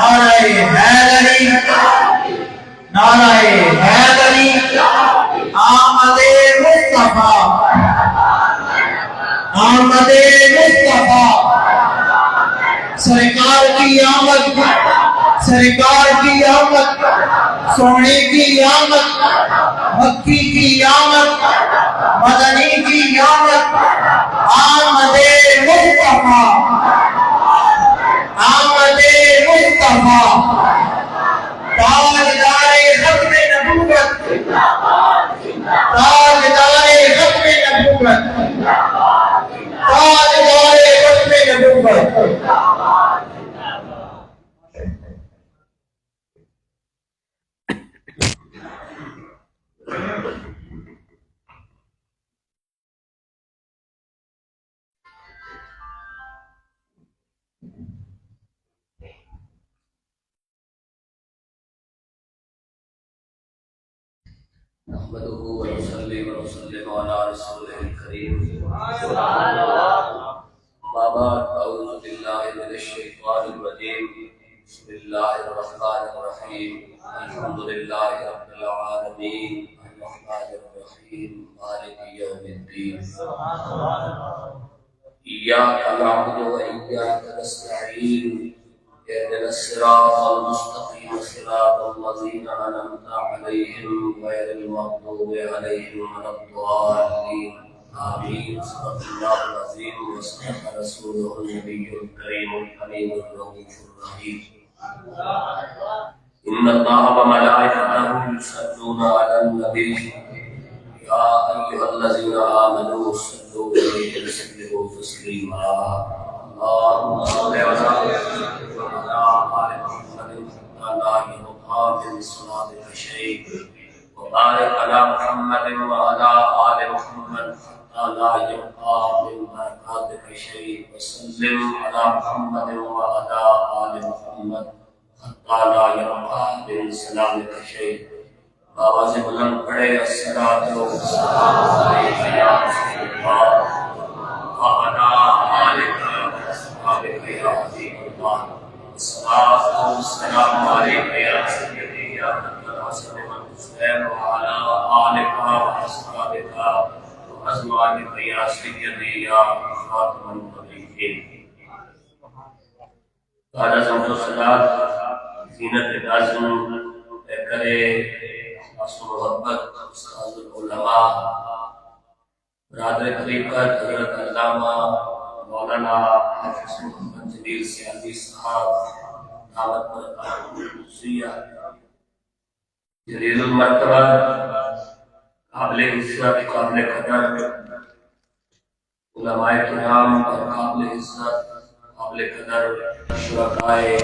نعرہ حیدری، نعرہ حیدری، آمد مصطفیٰ، آمد مصطفیٰ، سرکار کی آمد، سرکار کی آمد، سونے کی آمد، مکی کی آمد، مدنی کی آمد، آمد مصطفیٰ، آمد مصطفیٰ، تاجدار ختم نبوت، تاجدار ختم نبوت، تاجدار ختم نبوت۔ نحمده ونصلي ونسلم على رسوله الكريم أما بعد أعوذ بالله من الشيطان الرجيم بسم الله الرحمن الرحيم الحمد لله رب العالمين الرحمن الرحيم مالك يوم الدين إياك نعبد وإياك نستعين اهدنا الصراط المستقيم صراط الذين أنعمت عليهم غير المغضوب عليهم ولا الضالين آمين صدق الله العظيم وصدق رسوله النبي الكريم الحليم الرؤوف الرحيم إن الله وملائكته يصلون على النبي يا أيها الذين آمنوا صلوا عليه وسلموا تسليما اللهم صل على محمد وعلى آل محمد لا يبقى من صلاتك شيء وبارك على محمد وعلى آل محمد لا يبقى من بركاتك شيء وسلم على محمد وعلى آل محمد لا يبقى من سلامك شيء آواز بلند پڑھے الصلاۃ والسلام علیک یا رسول اللہ وعلی آلک وصحبہ یا حبیب اللہ الصلاۃ والسلام علیک یا سیدی یا حضرت الحسن والحسین وعلی آلک وصحبہ وازواجک یا سیدی یا خاتم النبیین۔ بعد از صلاۃ زینت لازم کرے محبت استاد العلماء برادر طریقت حضرت علامہ مولانا حافظ محمد جلیل سیاسی صاحب دعوت پر جلیل المرتبہ قابل عزت قابل قدر علماء کرام اور قابل عزت قابل قدر شرکائے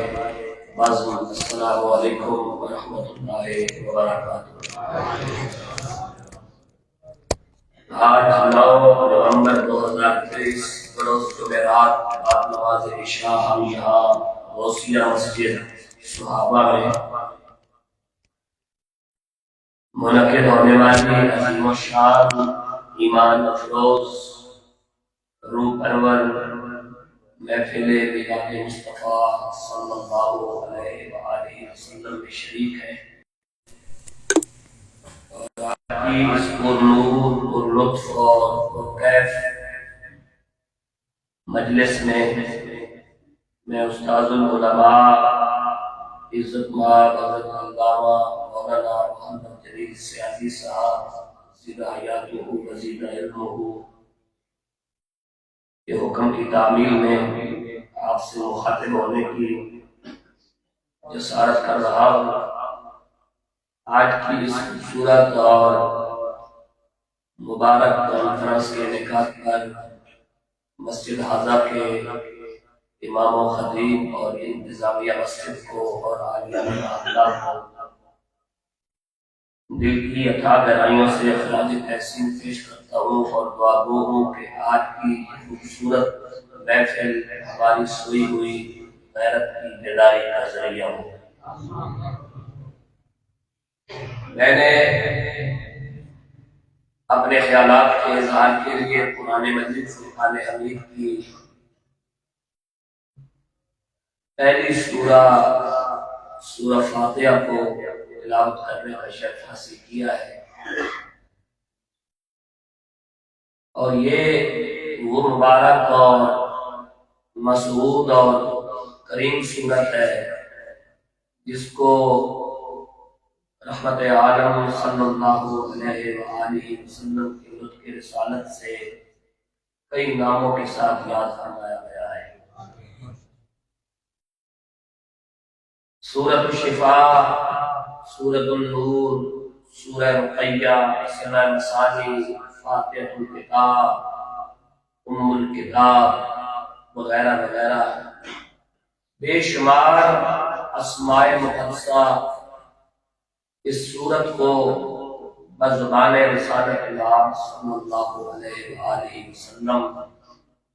بازم السلام علیکم ورحمۃ اللہ وبرکاتہ۔ آج 9 نومبر 2023 بروز جمعرات بعد نماز عشاء ہم یہاں غوثیہ مسجد صحابہ میں منعقد ہونے والی عظیم الشان ایمان افروز روح پرور محفل میلاد مصطفیٰ صلی اللہ علیہ وآلہ وسلم میں شریک ہے اور آج کی اس پرنور پرلطف اور پرکیف مجلس میں میں استاد العلماء عزت مآب حضرت علامہ مولانا محمد جلیل سیاسی صاحب زندہ حیاتہ وزید علمہ کے حکم کی تعمیل میں آپ سے مخاطب ہونے کی جسارت کر رہا ہوں۔ آج کی اس خوبصورت اور مبارک کانفرنس کے انعقاد پر مسجد حاضہ کے امام و خطیب اور انتظامیہ مسجد کو اور عالیہ عاملہ کو دل کی عطا گہرائیوں سے خراج تحسین پیش کرتا ہوں اور دعا گو ہوں کہ آج کی خوبصورت محفل ہماری سوئی ہوئی غیرت کی بیداری کا ذریعہ ہو۔ میں نے اپنے خیالات کے اظہار کے لیے قرآن مجید فرقان حمید کی پہلی سورہ سورہ فاتحہ کو تلاوت کرنے کا شرف حاصل کیا ہے، اور یہ وہ مبارک اور مسعود اور کریم صورت ہے جس کو رحمت عالم صلی اللہ علیہ وآلہ وسلم کے نطق رسالت سے کئی ناموں کے ساتھ یاد فرمایا گیا ہے۔ سورۃ الشفاء، سورۃ النور، سورہ رقیہ، سبع مثانی، فاتحۃ الکتاب، ام الکتاب وغیرہ وغیرہ بے شمار اسماء مقدسہ اس سورت کو بزبان رسالت اللہ صلی اللہ علیہ وآلہ وسلم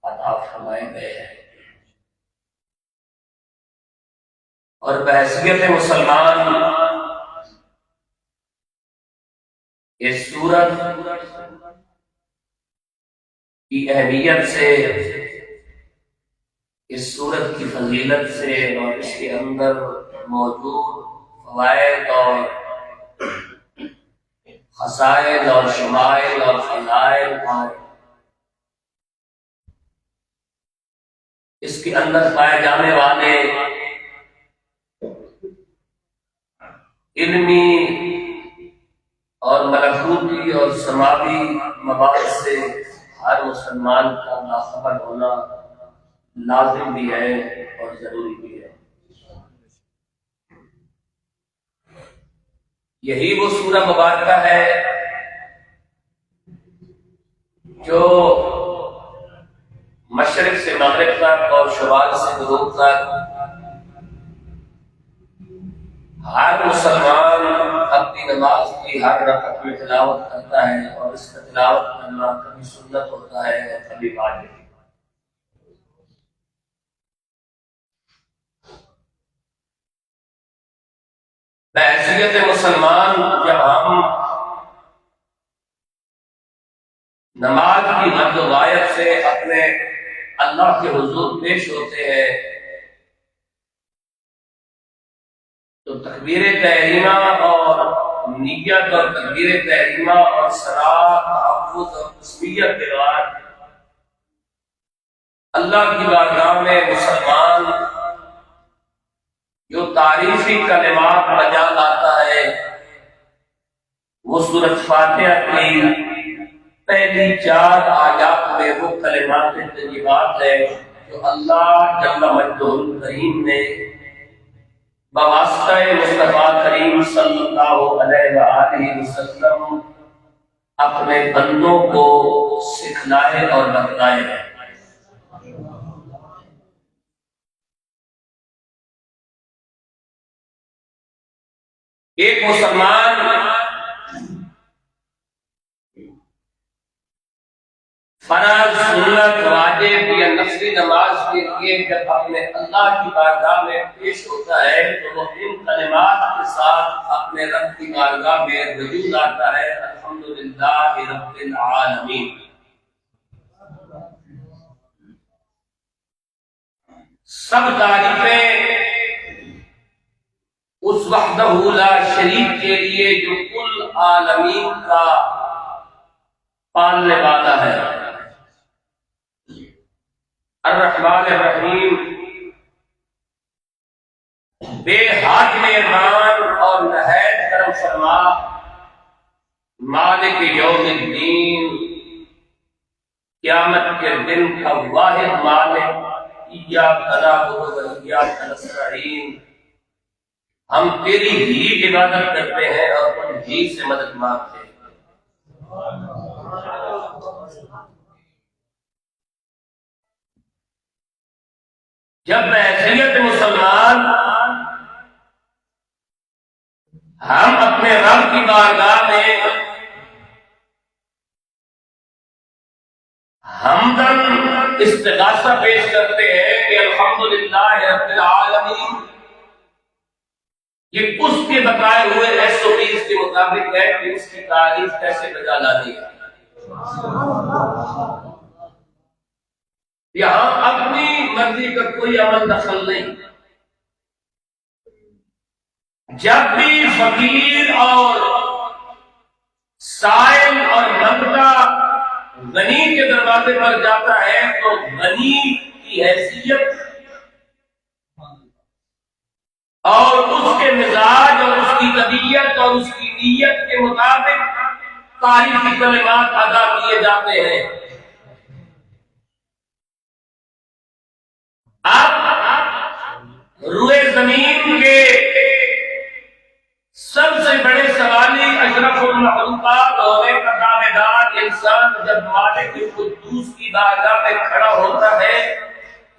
عطا فرمائے گئے ہیں، اور بحیثیت مسلمان اس سورت کی اہمیت سے، اس سورت کی فضیلت سے اور اس کے اندر موجود فوائد اور خصائل اور شمائل اور فضائل اور اس کے اندر پائے جانے والے علمی اور ملکوتی اور سماوی مباحث سے ہر مسلمان کا باخبر ہونا لازم بھی ہے اور ضروری بھی ہے۔ یہی وہ سورہ مبارکہ ہے جو مشرق سے مغرب تک اور شمال سے جنوب تک ہر مسلمان اپنی نماز کی ہر رکعت میں تلاوت کرتا ہے، اور اس کا تلاوت کرنا کبھی سنت ہوتا ہے اور کبھی واجب۔ بحیثیت مسلمان جب ہم نماز کی مرد و غایت سے اپنے اللہ کے حضور پیش ہوتے ہیں تو تکبیر تحریمہ اور نیت اور تکبیر تحریمہ اور صلاۃ، تحفظ اور تسمیت کے بعد اللہ کی بارگاہ میں مسلمان جو تعریفی کلمات بجا لاتا ہے وہ سورۃ فاتحہ کی پہلی 4 آیات میں وہ کلمات طیبات ہے جو اللہ جل مجدہ الکریم نے بواسطہ مصطفیٰ کریم صلی اللہ علیہ وآلہ وسلم اپنے بندوں کو سکھلائے اور بتلائے ہیں۔ ایک مسلمان فرض، سنت، واجب یا نفلی نماز کے لیے جب اپنے اللہ کی بارگاہ میں پیش ہوتا ہے تو وہ ان کلمات کے ساتھ اپنے رب کی بارگاہ میں رجوع لاتا ہے، الحمدللہ رب العالمین۔ سب تعریفیں اس وحدہ لا شریک کے لیے جو کل عالمین کا پالنے والا ہے، الرحمن الرحیم، بے حد مہربان اور نہایت کرم فرما، مالک یوم الدین، قیامت کے دن کا واحد مالک، ایاک نعبد و ایاک نستعین، ہم تیری ہی عبادت کرتے ہیں اور تجھ ہی سے مدد مانگتے ہیں۔ جب بحیثیت مسلمان ہم اپنے رب کی بارگاہ میں حمدن استغاثہ پیش کرتے ہیں کہ الحمدللہ رب العالمین، یہ اس کے بتائے ہوئے SOPs کے مطابق ہے کہ اس کی تعریف کیسے بجا لانی ہے۔ یہاں اپنی مرضی کا کوئی عمل دخل نہیں، جب بھی فقیر اور سائل اور مانگتا غنی کے دروازے پر جاتا ہے تو غنی کی حیثیت اور اس کے مزاج اور اس کی طبیعت اور اس کی نیت کے مطابق تاریخی کلمات ادا کیے جاتے ہیں. اب روئے زمین کے سب سے بڑے سوالی اشرف المخلوقات ہونے کا دعوے دار انسان جب مالک قدوس کی بارگاہ میں کھڑا ہوتا ہے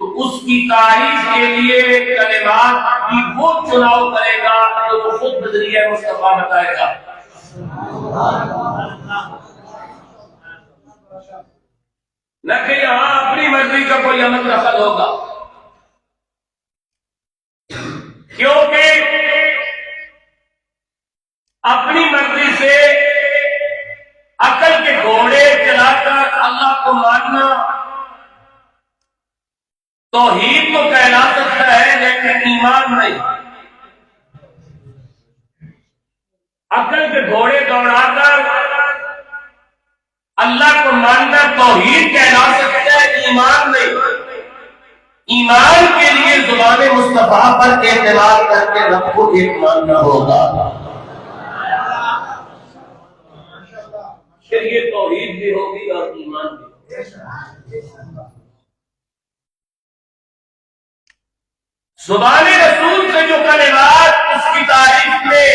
تو اس کی تعریف کے لیے کلمات کی وہ چناؤ کرے گا جو وہ خود بذریعہ مصطفیٰ بتائے گا. نہ کہ یہاں اپنی مرضی کا کوئی عمل دخل ہوگا، کیونکہ اپنی مرضی سے عقل کے گھوڑے چلا کر اللہ کو ماننا توحید تو کہلا سکتا ہے لیکن ایمان نہیں. عقل کے گھوڑے دوڑا کر اللہ کو ماننا توحید کہلا سکتا ہے، ایمان نہیں. ایمان کے لیے زبان مصطفیٰ پر اعتماد کر کے رب کو ایک ماننا ہوگا. یہ توحید بھی ہوگی اور ایمان بھی ہوگی. زبان رسول سے جو کلمات اس کی تعریف میں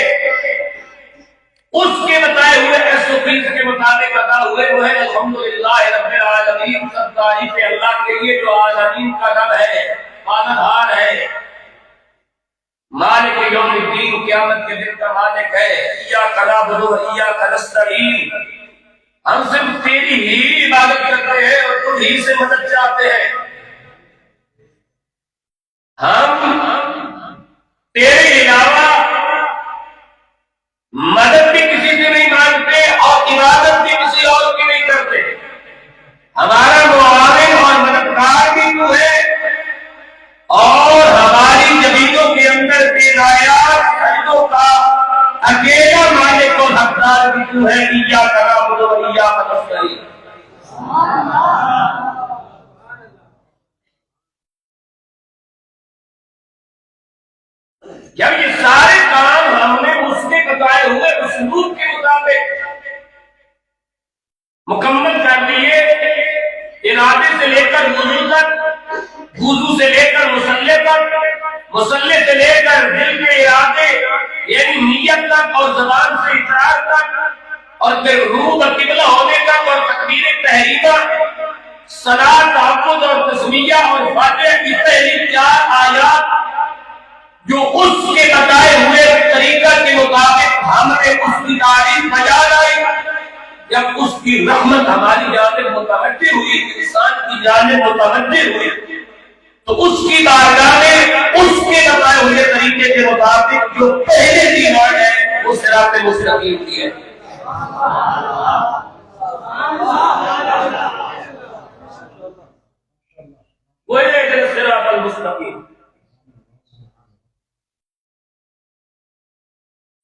اس کے بتائے ہوئے SOPs کے مطابق ادا ہوئے وہ ہے الحمدللہ رب العالمین. سب تعریف اللہ کے لیے جو عالمین کا رب ہے، پالنہار ہے، مالک یوم الدین، قیامت کے دن کا مالک ہے. ایاک نعبد و ایاک نستعین، ہم صرف تیری ہی عبادت کرتے ہیں اور تم ہی سے مدد چاہتے ہیں. ہم تیرے علاوہ مدد بھی کسی سے نہیں مانگتے اور عبادت بھی کسی اور کی نہیں کرتے. ہمارا معاون اور مددگار بھی تو ہے اور ہماری زمینوں کے اندر بے نایاب سجدوں کا اکیلا مالک اور حقدار بھی تو ہے. ایاک نعبد و ایاک نستعین. جب یہ سارے کام ہم نے اس کے بتائے ہوئے اسلوب کے مطابق مکمل کر لیے، ارادے سے لے کر وضو تک، وضو سے لے کر مصلے تک، مصلے سے لے کر دل کے ارادے یعنی نیت تک اور زبان سے اقرار تک اور پھر روح کا قبلہ ہونے تک اور تکبیر تحریمہ، صلاۃ، تحفظ اور تسمیہ اور فاتحہ کی پہلی 4 آیات جو اس کے بتائے ہوئے طریقہ کے مطابق ہم نے اس کی تعریف بجا لائی. جب اس کی رحمت ہماری جانب متوجہ ہوئی، انسان کی جانب متوجہ ہوئی، تو اس کی بارگاہ میں اس کے بتائے ہوئے طریقے کے مطابق جو پہلے کی بات ہے وہ صراط مستقیم کی ہے. وہ ہے صراط المستقیم.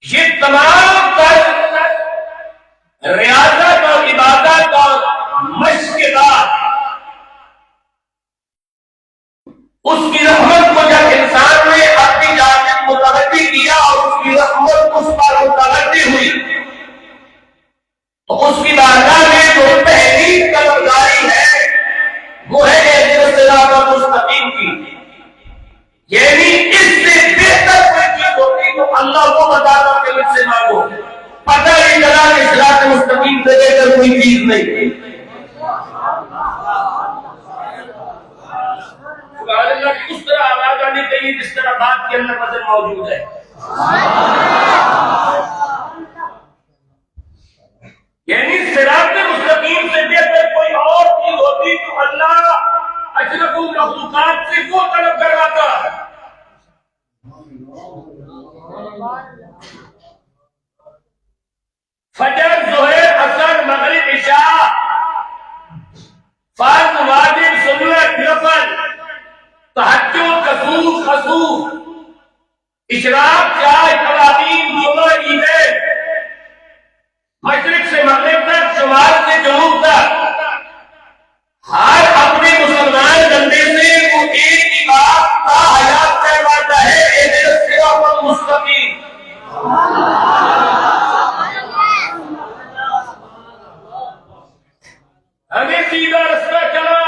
یہ تمام پر ریاضت اور عبادت اور مشق کے بعد اس کی رحمت کو جب انسان نے اپنی جانب متوجہ کیا اور اس کی رحمت اس پر متوجہ ہوئی تو اس کی بارگاہ میں جو پہلی طلبگاری ہے وہ ہے صراط المستقیم کی. یعنی اس سے بہتر کوئی چیز ہوتی تو اللہ کو بتاتا کہ مجھ سے مانگو. پتہ نہیں چلا کہ صراط مستقیم سے لے کر کوئی چیز نہیں. سبحان اللہ کی اس طرح آواز آنی چاہیے جس طرح بات کے اندر وزن موجود ہے. یعنی صراط مستقیم سے بہتر کوئی اور چیز ہوتی تو اللہ اشرف المخلوقات سے وہ طلب کرواتا. فجر، ظہر، عصر، مغرب، عشاء، فرض، واجب، سنت، نفل، تہجد، کسوف، خسوف، اشراق چائے خواتین دونوں عیدیں مشرق سے مغرب تک شمال سے جنوب تک ہر اپنے مسلمان بندے سے وہ ایک ہی بات کا حیات کرواتا ہے اہدنا الصراط المستقیم. ہمیں سیدھا رستہ چلا.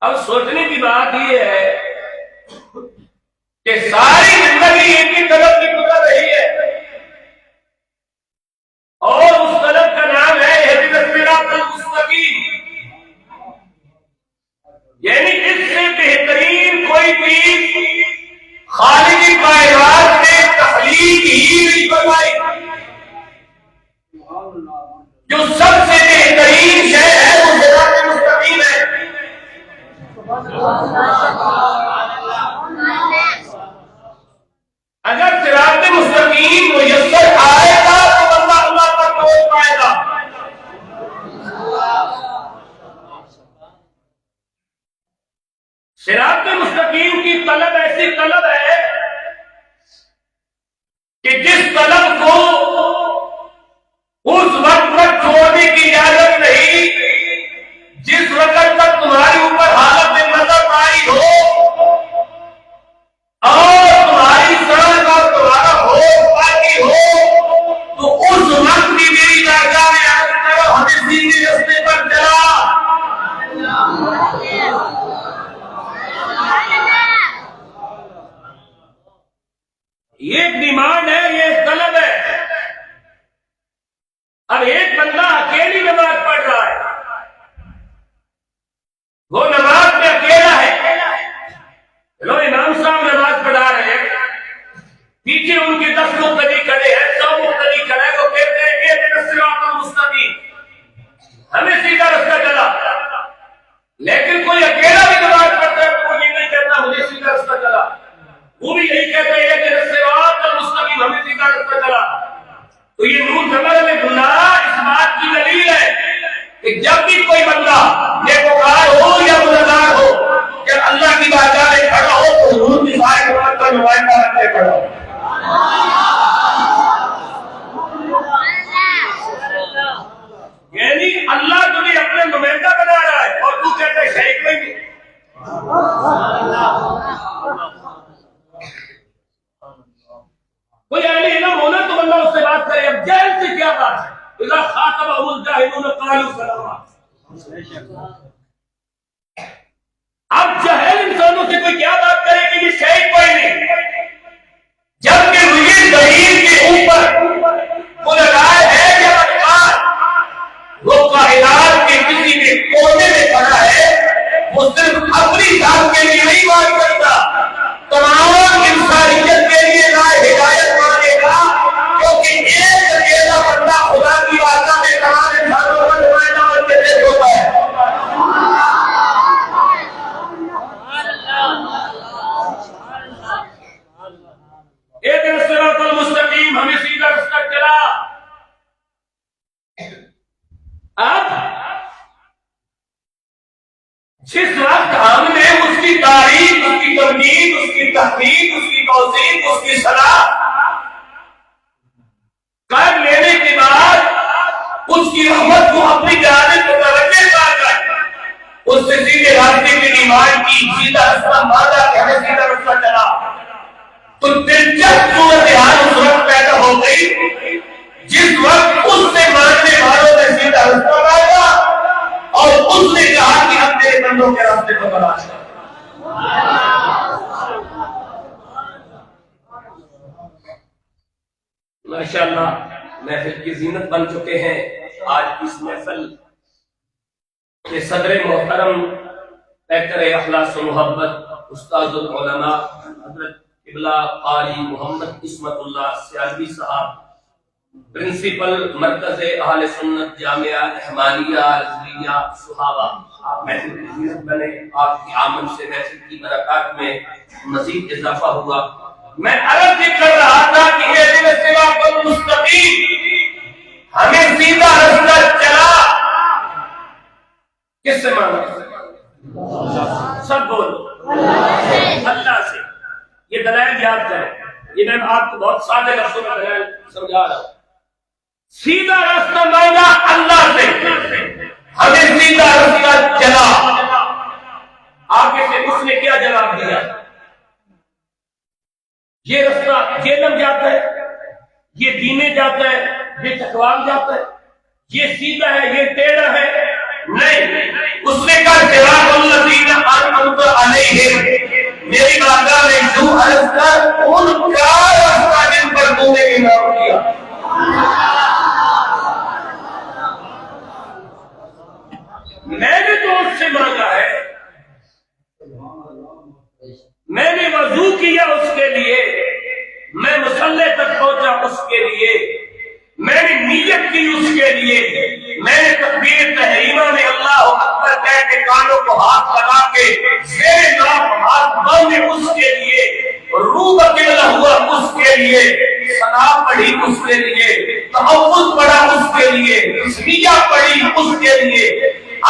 اب سوچنے کی بات یہ ہے کہ ساری زندگی ایک ہی طلب کی گزر رہی ہے اور اس طلب کا نام ہے اہدنا الصراط المستقیم. یعنی اس سے بہترین کوئی چیز خالق کائنات نے تخلیق ہی نہیں بنائی. جو سب سے بہترین شے ہے وہ صراط مستقیم ہے. اگر صراط مستقیم میسر آئے گا تو بندہ اللہ تک پہنچ پائے گا. صراط مستقیم کی طلب ایسی طلب ہے کہ جس طلب کو اس وقت تک چھوڑنے کی اجازت نہیں جس وقت تک تمہارے اوپر حالت نظر آئی ہو اور تمہاری سڑک اور تمہارا ہوش باقی ہو تو اس وقت بھی میری درگاہ میں عرض کرو ہمیں سیدھے رستے پر چلا. یہ ایک ڈیمانڈ ہے, یہ ایک طلب ہے. اب ایک بندہ اکیلی نماز پڑھ رہا ہے, وہ نماز میں اکیلا ہے. چلو امام صاحب نماز پڑھا رہے ہیں, پیچھے ان کے 10 مقتدی کھڑے ہیں, 100 مقتدی کھڑے ہیں, وہ کہتے ہیں اہدنا الصراط المستقیم, ہمیں سیدھا رستہ چلا. لیکن کوئی اکیلا بھی نماز پڑھتا ہے تو وہ یہ نہیں کہتا مجھے سیدھا رستہ چلا, وہ بھی یہی کہتے ہیں اہدنا الصراط المستقیم, ہمیں سیدھا رستہ چلا. تو یہ نور زمر میں گناہ اس بات کی دلیل ہے کہ جب بھی کوئی بندہ نیکوکار ہو یا گنہگار ہو, جب اللہ کی بارگاہ میں کھڑا ہو تو حضور کی ساری امت کا نمائندہ بن کے کھڑا ہو. یعنی اللہ تجھے اپنے نمائندہ بنا رہا ہے اور تو کہتے ہیں شریک میں بھی. کوئی اہل علم ہونا تو بندہ اس سے بات کرے. اب جہل سے کیا بات ہے؟ اذا خاطبهم الجاهلون قالوا سلاما. اب جاہل انسانوں سے کوئی کیا بات کرے کہ یہ شہید کوئی نہیں, جبکہ یہ زمین کے اوپر گنہگار ہے یا بدکار, وہ کائنات کے کسی بھی کونے میں کھڑا ہے, وہ صرف اپنی ذات کے لیے نہیں بات کرتا, تمام انسانیت کے لیے رائے ہدایت مانے گا, کیونکہ ایک اکیلا بندہ خدا کی بارگاہ میں تمام انسانوں کا نمائندہ بن کے پیش ہوتا ہے. اہدنا الصراط المستقیم, ہمیں سیدھا رستہ چلا. اب جس وقت ہم نے اس کی تعریف, اس کی تمجید, اس کی تحقیق, اس کی توصیف, اس کی صلاح کر لینے کے بعد اس کی رحمت کو اپنی جانب متوجہ کر اس سے سیدھے راستے کی ڈیمانڈ کی, سیدھا رستہ مانگا کہ ہمیں سیدھا رستہ چلا, تو دلچسپ صورتحال اس وقت پیدا ہو گئی جس وقت اس سے مانگنے والوں نے سیدھا رستہ مانگا اور اس نے کہا کہ ہم تیرے بندوں کے راستے کو تلاش کریں. ماشاءاللہ محفل کی زینت بن چکے ہیں آج اس محفل کے صدر محترم پیکر اخلاص و محبت استاد العلماء حضرت قبلہ قاری محمد عصمت اللہ سیالوی صاحب, پرنسپل مرکز اہل سنت جامعہ رحمانیہ رضویہ صحابہ. آپ محفل کی زینت بنے, آپ کی آمد سے محفل کی برکات میں مزید اضافہ ہوا. میں عرض کر رہا تھا کہ اہدنا الصراط المستقیم, ہمیں سیدھا رستہ چلا کس سے مانگا؟ سب بولو اللہ سے. یہ دلائل یاد کریں. یہ میں آپ کو بہت سادے لفظوں میں دلائل سمجھا رہا ہوں. سیدھا راستہ مانگا اللہ سے, ہمیں سیدھا راستہ چلا. آگے سے اس نے کیا جواب دیا؟ یہ راستہ یہ لگ جاتا ہے, یہ دینے جاتا ہے, یہ تقوام جاتا ہے, یہ سیدھا ہے, یہ ٹیڑھا ہے. نہیں, اس نے کہا صراط الذین انعمت علیہم, میری بارگاہ میں جو عرض کر ان کا راستہ جن پر تو نے انعام کیا. میں نے تو اس سے مانگا ہے, میں نے وضو کیا اس کے لیے, میں مصلی تک پہنچا اس کے لیے, میں نے نیت کی اس کے لیے, میں نے تکبیر تحریمہ میں اللہ اکبر کہہ کے کانوں کو ہاتھ لگا کے زیر ناف ہاتھ باندھے اس کے لیے, روح کا قبلہ ہوا اس کے لیے, ثنا پڑھی اس کے لیے, تحفظ پڑھا اس کے لیے, تسمیہ پڑھی اس کے لیے,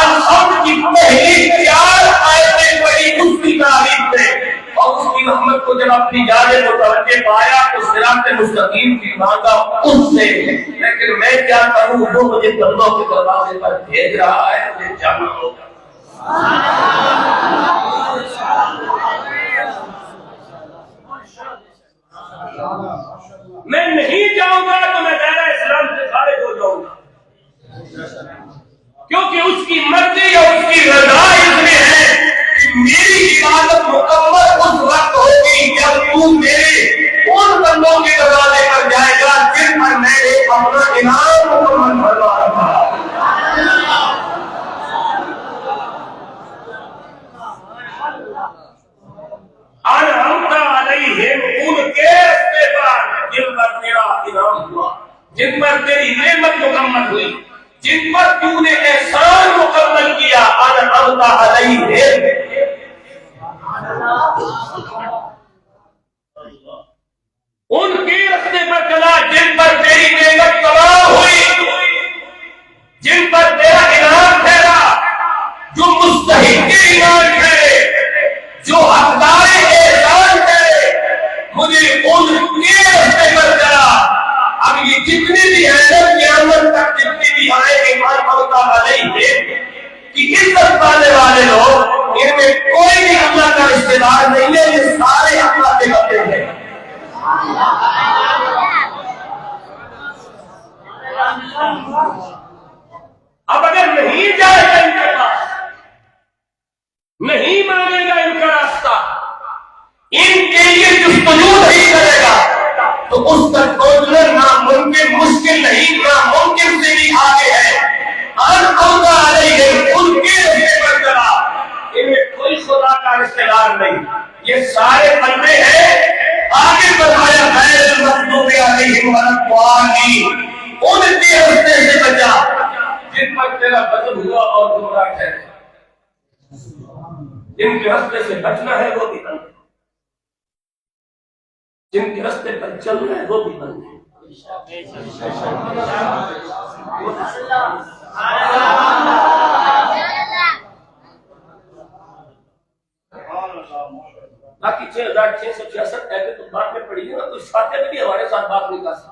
الحمد کی پہلی 4 آیتیں پڑھی اس کی تعریف میں, اور اس کی رحمت کو جب اپنی جانب متوجہ پایا تو صراط مستقیم کی مانگا اس سے. لیکن میں کیا کروں, وہ مجھے بندوں کے دروازے پر بھیج رہا ہے, مجھے جانا ہوگا. میں نہیں جاؤں گا تو میں دائرہ اسلام سے خارج ہو جاؤں گا, کیونکہ اس کی مرضی اور اس کی رضا اس میں ہے کہ میری عبادت مکمل اس وقت ہوگی جب تو میرے ان بندوں کے دروازے پر جائے گا جن پر میں نے اپنا انعام مکمل کروا رکھا. انعمت علیہم, ان کے راستے پر جن پر تیرا انعام ہوا, جن پر تیری نعمت مکمل ہوئی, جن پر تو نے احسان مکمل کیا. انعمت علیہم, ان کے راستے پر چلا جن پر تیری نعمت تمام ہوئی, جن پر تیرا انعام ٹھہرا, جو مستحق انعام ٹھہرے, جو حقدار احسان ٹھہرے, مجھے ان کے راستے پر چلا. اب یہ جتنے بھی ہیں قیامت تک جتنے بھی آئے ایمان ہوتا علیہ کہ عزت پانے والے لوگ, ان میں کوئی بھی اللہ کا رشتہ دار نہیں ہے, یہ سارے اللہ کے بندے ہیں. اب اگر نہیں جائے گا ان کے پاس, نہیں مانے گا ان کا راستہ, ان کے لیے جستجو نہیں کرے گا, تو اس تک پہنچنا ناممکن, مشکل نہیں, ناممکن سے بھی آگے ہے. ان کے رشتے پر چلا, ان میں کوئی خدا کا رشتے دار نہیں, یہ سارے بندے ہیں. آگے بڑھایا غیر المغضوب علیہم ولا الضالین, ان کے رستے سے بچا جن پر تیرا غضب ہوا اور گمراہ ٹھہرے. جن کے رستے سے بچنا ہے وہ بھی بندے, جن کے رستے پر چلنا ہے وہ بھی بندے. باقی 6666 ایسے تو بات میں پڑی ہے نا, تو فاتحہ میں بھی ہمارے ساتھ بات نہیں کر سکتا.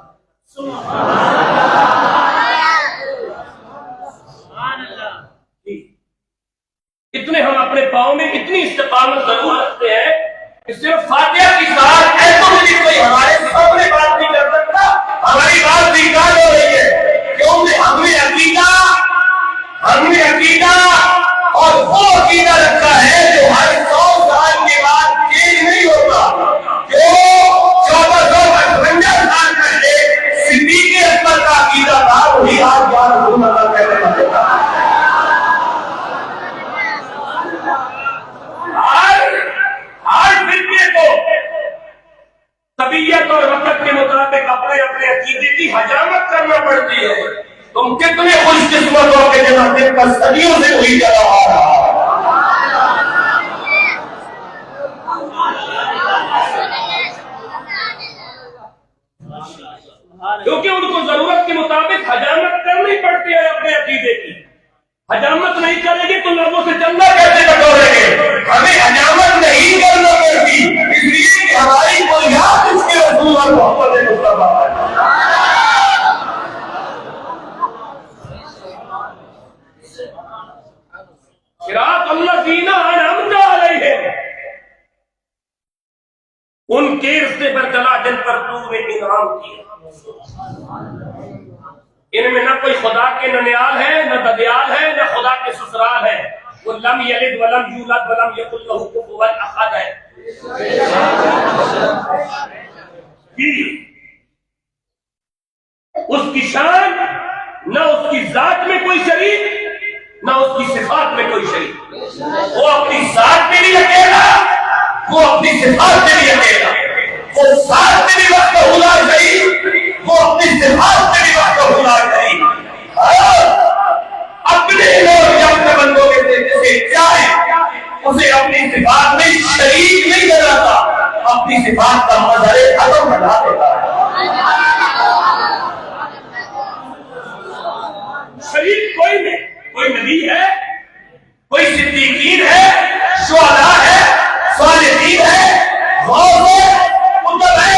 اتنے ہم اپنے پاؤں میں اتنی استقامت ضرور رکھتے ہیں کہ صرف فاتحہ کی ساتھ ایسا بھی کوئی ہمارے سامنے بات نہیں کر سکتا. ہماری بات بیکار ہو رہی ہے کیونکہ ہم نے عقیدہ اور وہ عقیدہ رکھا ہے جو ہر 100 سال کے بعد چینج نہیں ہوتا, جو 1458 سال پہلے صدیق اکبر کا عقیدہ تھا وہی آج رسول اللہ کہنے والے کا. ہر فرقے کو طبیعت اور وقت کے مطابق اپنے عقیدے کی حجامت کرنا پڑتی ہے. تم کتنے خوش حجامت نہیں کریں گے تو لوگوں سے چندہ کیسے بٹوریں گے؟ ہمیں حجامت نہیں کرنا پڑتی، اس لیے کہ ہماری بنیاد اس کے رسول اور محمد مصطفیٰ ہے۔ صراط الذین انعمت علیہم، ان کے رستے پر چلا جن پر تو نے انعام کیا۔ ان میں نہ کوئی خدا کے ننیال ہے، نہ ددیال ہے، نہ خدا کے سسرال ہے۔ وہ لم یلد ولم یولد ولم یکن لہ کفوا احد ہے۔ اس کی شان، نہ اس کی ذات میں کوئی شریک، نہ اس کی صفات میں کوئی شریک۔ وہ اپنی ذات میں بھی اکیلا، وہ اپنی صفات میں بھی اکیلا۔ وہ ذات میں بھی وقت لا شریک، وہ اپنی صفات میں بھی وقت لا شریک۔ اپنے لوگ جب کے بندوں کے جیسے چاہے اسے اپنی صفات میں شریک نہیں بناتا، اپنی صفات کا مظہر عدم بنا دیتا ہے۔ شریک کوئی نہیں، کوئی نبی ہے، کوئی صدیقین ہے، شہداء ہے، صالحین ہے، غوث ہے، قطب ہے،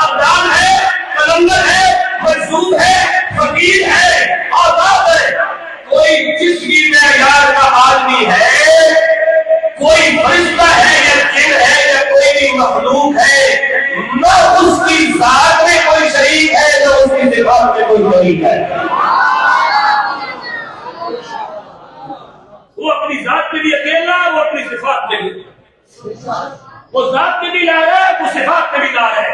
ابدال ہے، کلندر ہے، مجذوب ہے، فقیر ہے، آزاد ہے۔ کوئی جسمی معیار کا آدمی ہے، کوئی فرشتہ ہے یا جن ہے یا کوئی بھی مخلوق ہے، نہ اس کی ذات میں کوئی شریک ہے، نہ اس کی صفات میں کوئی شریک ہے۔ وہ اپنی ذات میں بھی اکیلا، وہ اپنی صفات میں بھی، وہ ذات میں بھی لا رہا ہے، وہ صفات میں بھی لا رہا ہے۔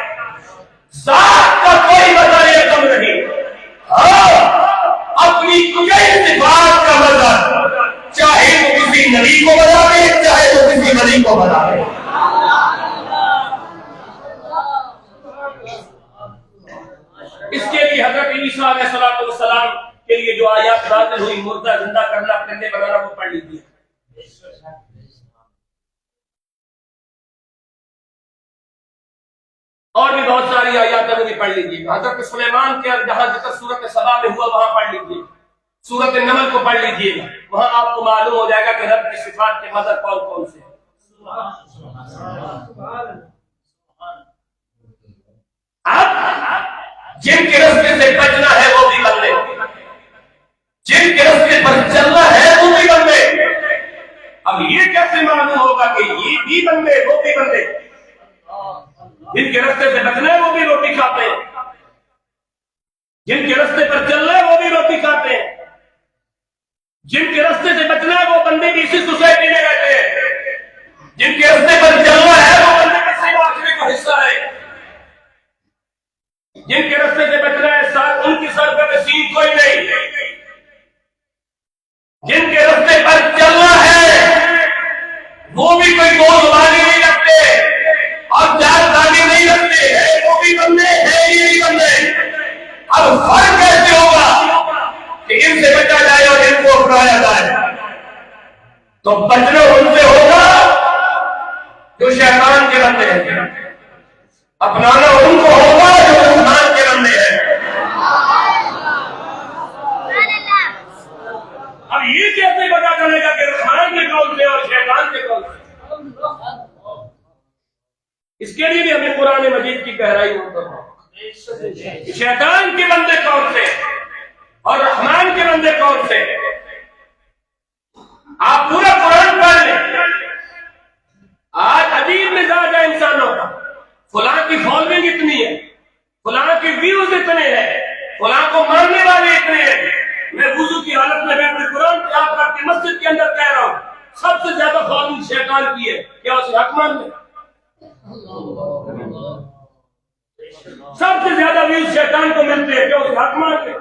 ذات کا کوئی مظہر کم نہیں، ہاں اپنی کئی صفات کا مظہر، چاہے وہ کسی نبی کو بنا دے، چاہے وہ کسی ولی کو بنا دے۔ اس کے لیے حضرت عیسیٰ علیہ السلام کے لیے جو آیات نازل ہوئی، مردہ زندہ کرنا، پرندے بنانا، وہ پڑھ لیجیے۔ اور بھی بہت ساری آیات ہیں، وہ بھی پڑھ لیجیے۔ حضرت سلیمان کے جہاں ذکر سورت سبا میں ہوا وہاں پڑھ لیجیے، سورت النمل کو پڑھ لیجیے گا، وہاں آپ کو معلوم ہو جائے گا کہ رب کی صفات کے مظہر کون کون سے ہیں۔ اب جن کے رستے سے بچنا ہے وہ بھی بندے، جن کے رستے پر چلنا ہے وہ بھی بندے۔ اب یہ کیسے معلوم ہوگا کہ یہ بھی بندے وہ بھی بندے؟ جن کے رستے سے بچنا ہے وہ بھی روٹی کھاتے ہیں، جن کے رستے پر چلنا ہے وہ بھی روٹی کھاتے ہیں، جن کے رستے سے بچنا ہے وہ بندے بھی اسی سوسائٹی میں رہتے ہیں، جن کے رستے پر چلنا ہے وہ بندے بھی اسی معاشرے کا حصہ ہے، جن کے رستے سے بچنا ہے ان کی سر پہ نصیب کوئی نہیں، جن کے رستے پر چلنا ہے وہ بھی کوئی دو زبانی نہیں رکھتے اور چار دانی نہیں رکھتے ہیں، وہ بھی بندے ہیں، یہ بھی بندے۔ اب فرق کیسے ہوگا کہ ان سے بچا جائے اور ان کو اپنایا جائے؟ تو بچنا ان سے ہوگا جو شیطان کے بندے ہیں، اپنانا ان کو ہوگا جو رحمان کے بندے ہیں۔ اب یہ کیسے پتا چلے گا کہ رحمان کے قول سے اور شیطان کے قول سے؟ اس کے لیے بھی ہمیں قرآن مجید کی گہرائی ہوگی، شیطان کے بندے کون سے اور رحمان کے بندے کون سے؟ آپ پورا قرآن پڑھ لیں۔ آج عجیب مزاج ہے انسانوں کا، فلاں کی فالوئنگ اتنی ہے، فلاں کے ویوز اتنے ہیں، فلاں کو ماننے والے اتنے ہیں۔ میں وضو کی حالت میں بیٹھ کر قرآن پہ آپ کی مسجد کے اندر کہہ رہا ہوں، سب سے زیادہ فالوئنگ شیطان کی ہے، کیا اسے حق مان لیں؟ سب سے زیادہ ویوز شیطان کو ملتے ہیں، کیا اسے حق مان لیں؟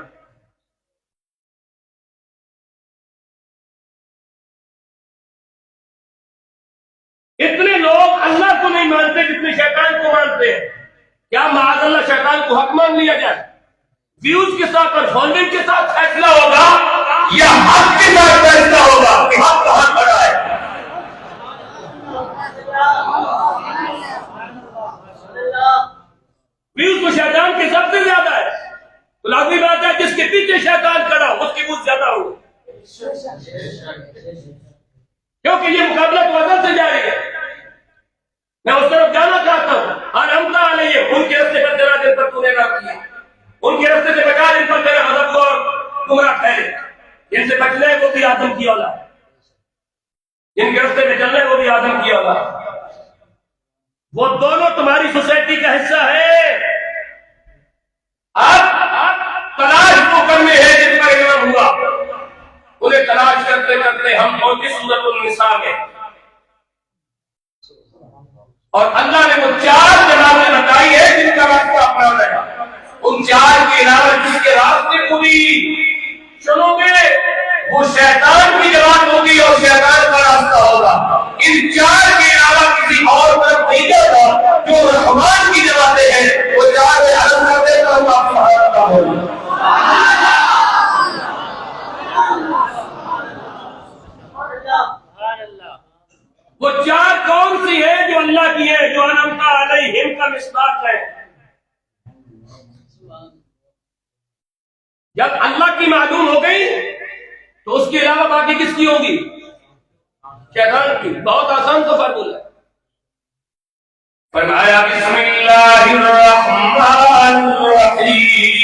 اتنے لوگ اللہ کو نہیں مانتے جتنے شیطان کو مانتے ہیں، کیا معاذ اللہ شیطان کو حق مان لیا جائے؟ ویوز کے ساتھ اور فالوئنگ کے ساتھ فیصلہ ہوگا یا حق کے ساتھ فیصلہ ہوگا کہ حق کہاں کھڑا ہے؟ ویوز تو شیطان کے سب سے زیادہ ہے، تو لازمی بات ہے جس کے پیچھے شیطان کھڑا ہو اس کی ویوز زیادہ ہوگی۔ کیونکہ یہ مقابلہ تو ازل سے جاری ہے. میں اس طرف جانا چاہتا ہوں. انعمت علیہم، ان کے راستے پر تیرا دل پر تو نے نام کیا، ان کے راستے سے بچا، ان پر تیرا غضب کو گمراہ ٹھہرے. ان سے بچنا ہے وہ بھی آدم کی اولاد، ان کے راستے پہ چلنا ہے وہ بھی آدم کی اولاد. وہ دونوں تمہاری سوسائٹی کا حصہ ہے. اب تلاش تو کرنے ہیں جن پر انعام ہوا، انہیں تلاش کرتے کرتے ہم پہنچے سورۃ النساء میں، اور اللہ نے وہ 4 جماعتیں بتائی ہے جن کا راستہ اپنانا ہے. ان 4 کے علاوہ جس کے راستے کو بھی چنو گے وہ شیطان کی جماعت ہوگی اور شیطان کا راستہ ہوگا. ان 4 کے علاوہ کسی اور طرف نہیں جاتا. جو رحمان کی جماعتیں ہیں وہ 4 میں علم کر دے کر اللہ سبحانہ ہوگا. وہ 4 کون سی ہے جو اللہ کی ہے، جو انعمت علیہم کا مصداق ہے. جب اللہ کی معلوم ہو گئی تو اس کے علاوہ باقی کس کی ہوگی؟ شیطان کی. بہت آسان تو فارمولہ ہے. فرمایا بسم اللہ الرحمن الرحیم.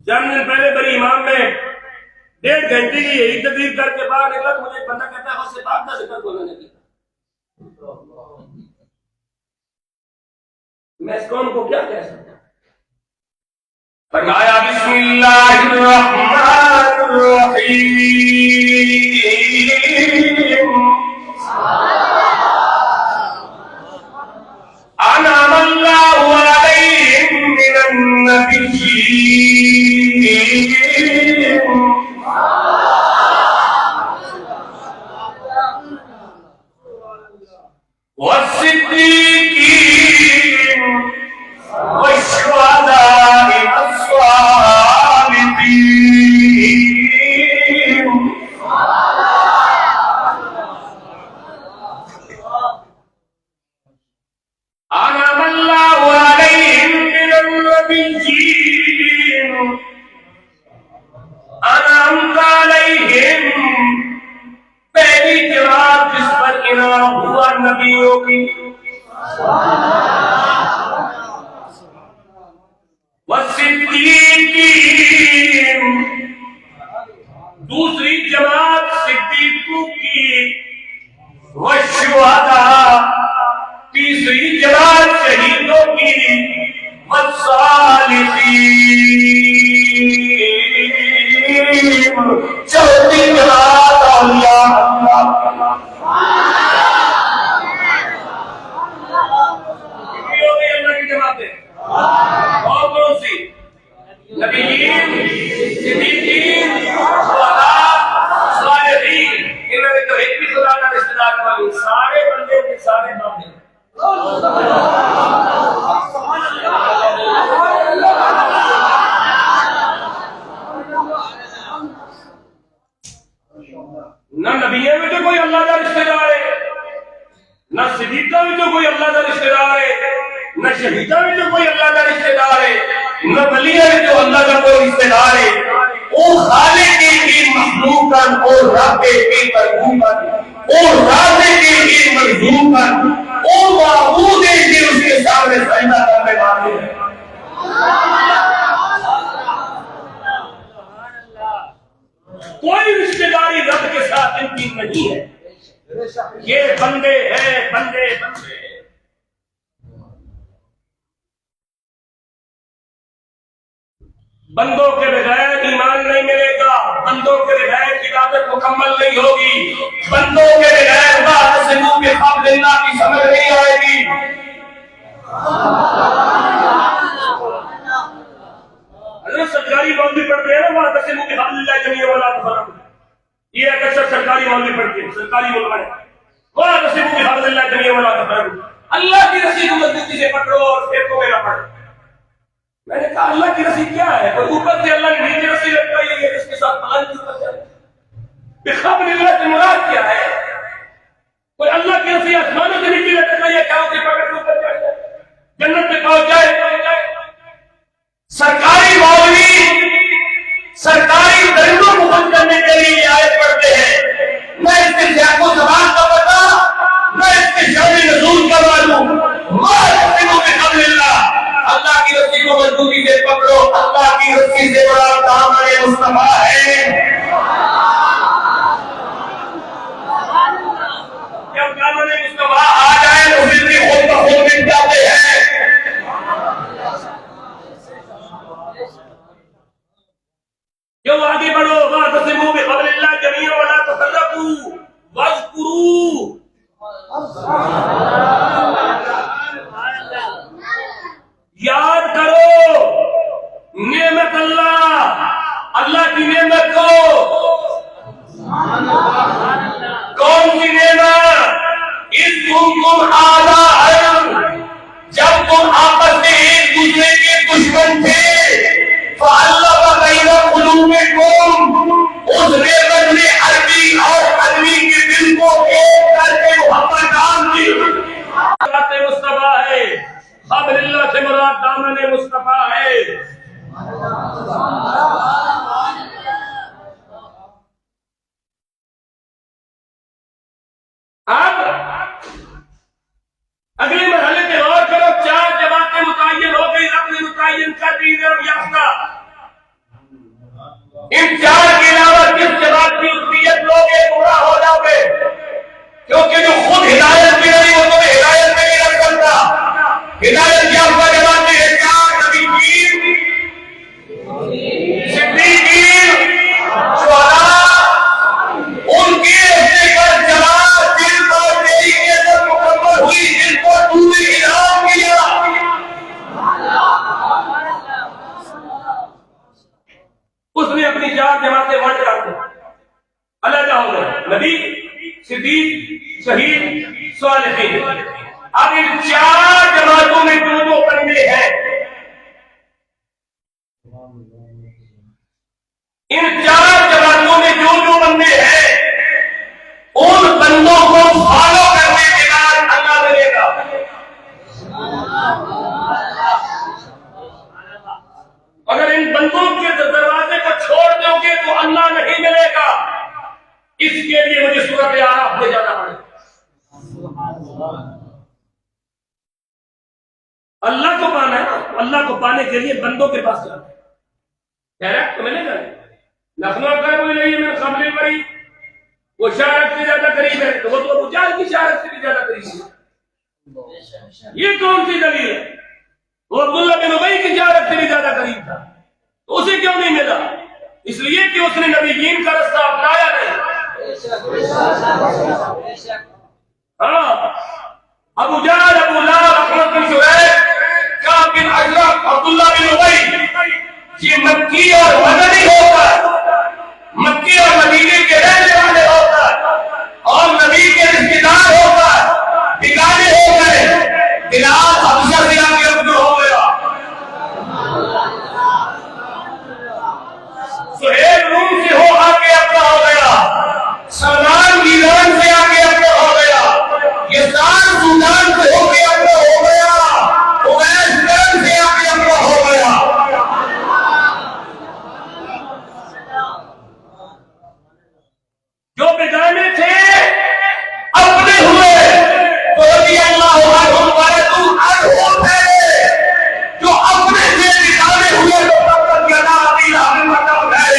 چند دن پہلے بڑی امام میں 1.5 گھنٹے کی یہی تقریر کر کے باہر نکلا تو مجھے ایک بندہ کہتا ہے غوث پاک کا ذکر بولنے لگا. میں اس قوم کو کیا کہہ سکتا ہوں؟ فرمایا بسم اللہ الرحمن الرحیم. انعم اللہ علیہم من النبیین والصدیقین والشہداء والصالحین. انعم اللہ علیہم من النبیین. انعمت علیہم پہلی جماعت جس پر انعام ہوا نبیوں کی. والصدیقین دوسری جماعت صدیقوں کی. والشہداء تیسری جماعت شہیدوں کی. والصالحین چوتھی جماعت اولیاء اللہ. اللہ کی جماعتیں اور کون سی؟ نبیین، صدیقین، شہداء، صالحین. ان میں تو ایک بھی خدا کا رشتہ دار نہیں. سارے بندے کے سارے بندے. نہ نبیوں میں تو کوئی اللہ کا رشتہ دار ہے، نہ صدیقہ میں تو کوئی اللہ کا رشتہ دار ہے، نہ شہیدہ میں تو کوئی اللہ کا رشتہ دار ہے، نہ ولیہ میں تو اللہ کا کوئی رشتہ دار ہے. وہ خالق کی مخلوقاً اور رب کی مربوباً اور رازق کی مرزوقاً اور معبود کی اس کے سامنے سجدہ کرنے والے ہیں. کوئی رشتہ داری رب کے ساتھ ان کی نہیں ہے. یہ بندے ہیں، بندے بندے. بندوں کے بغیر ایمان نہیں ملے گا. بندوں کے بغیر عبادت مکمل نہیں ہوگی. بندوں کے بغیر واعتصموا بحبل اللہ کی سمجھ نہیں آئے گی. حضرت سرکاری مولوی پڑھتے ہیں نا واعتصموا بحبل اللہ جميعا ولا تفرقوا. یہ اکثر سرکاری مولوی پڑھتے ہیں، سرکاری علماء واعتصموا بحبل اللہ جميعا ولا تفرقوا. اللہ کی رسی کو مضبوطی سے پکڑو اور فرقوں میں نہ پڑو. میں نے کہا اللہ کی رسی کیا ہے؟ اور اوپر سے اللہ نے نیچے رسی لٹکائی ہے اس کے ساتھ پلنگ کی اوپر جائے. بحبل اللہ سے مراد کیا ہے؟ کوئی اللہ کی رسی آسمانوں سے نیچے لٹکائی ہے کیا اسے پکڑ کے اوپر چڑھ یاد کرو نعمت اللہ کی نعمت کو. کون سی نعمت؟ اس تم آدھا جب تم آپس میں ایک دوسرے کے دشمن تھے فَأَلَّفَ بَيْنَ قُلُوبِكُمْ، اس نعمت نے عربی اور عربی کے دل کو ایک کر کے محبت ڈال دی. مصطفیٰ ہے، حبل اللہ سے مراد دامن مصطفیٰ ہے. اب اگلے مرحلے پہ غور کرو. 4 جماعتیں متعین ہو گئی، رب نے متعین کر دی ادھر یافتہ. ان 4 کے علاوہ کس جماعت کی عقیدت لوگے گمراہ ہو جاؤ گے، کیونکہ جو خود ہدایت کی نہیں وہ تمہیں ہدایت میں نہیں رکھ سکتا. ہدایت یافتہ جماعتیں ہیں 4 نبیین، صدیقین، شہداء. ان کے رستے پر جماعت جن پر تیری عزت مکمل ہوئی، جن کو تو نے انعام کیا. اس نے اپنی 4 جماعتیں بانٹ ڈال دی. علیحدہ ہو گئے نبی، صدیق، شہید، صالحین. اب ان 4 جماعتوں میں جو بندے ہیں، ان 4 جماعتوں میں جو بندے ہیں، ان بندوں کو فالو کرنے کے بعد اللہ ملے گا. اگر ان بندوں کے دروازے کو چھوڑ دو گے تو اللہ نہیں ملے گا. اس کے لیے مجھے سورۃ اعراف میں جانا پڑے. اللہ کو پانا ہے، اللہ کو پانے کے لیے بندوں کے پاس جانا ہے. ڈائریکٹ تو ملے گا. لکھنؤ کا کوئی نہیں ہے، میں قبلے پڑی وہ شہرت سے زیادہ قریب ہے تو وہ تو ابو جہل کی شہرت سے بھی زیادہ قریب ہے. یہ کون سی دلیل ہے؟ وہ عبداللہ بن ابی کی شہرت سے بھی زیادہ قریب تھا، تو اسے کیوں نہیں ملا؟ اس لیے کہ اس نے نبیین کا رستہ اپنایا نہیں. ہاں، ابو جہل، ابو لہب، احمد بن شعیب، کعب بن اشرف، عبداللہ بن ابی، یہ مکی اور مدنی ہو کر، مکے اور مدینے کے رہنے والے ہو کر اور نبی کے رشتے دار ہو کر بگانے ہو گئے. بلال حبشہ سے آ کے ابدو ہو گیا، سہیل روم سے ہو آ کے اپنا ہو گیا، سلمان ایران سے آ کے اپنا ہو گیا، یسان سودان سے ہو کے اپنا ہو گیا، اویس سے آ کے اپنا ہو گیا. جو بگانے تھے اپنے ہوئے تو رضی اللہ عنہم ورضوا عنہ تھے. جو اپنے سے بگانے ہوئے تو تب تک یدا عقیدہ میں مطلب ہے.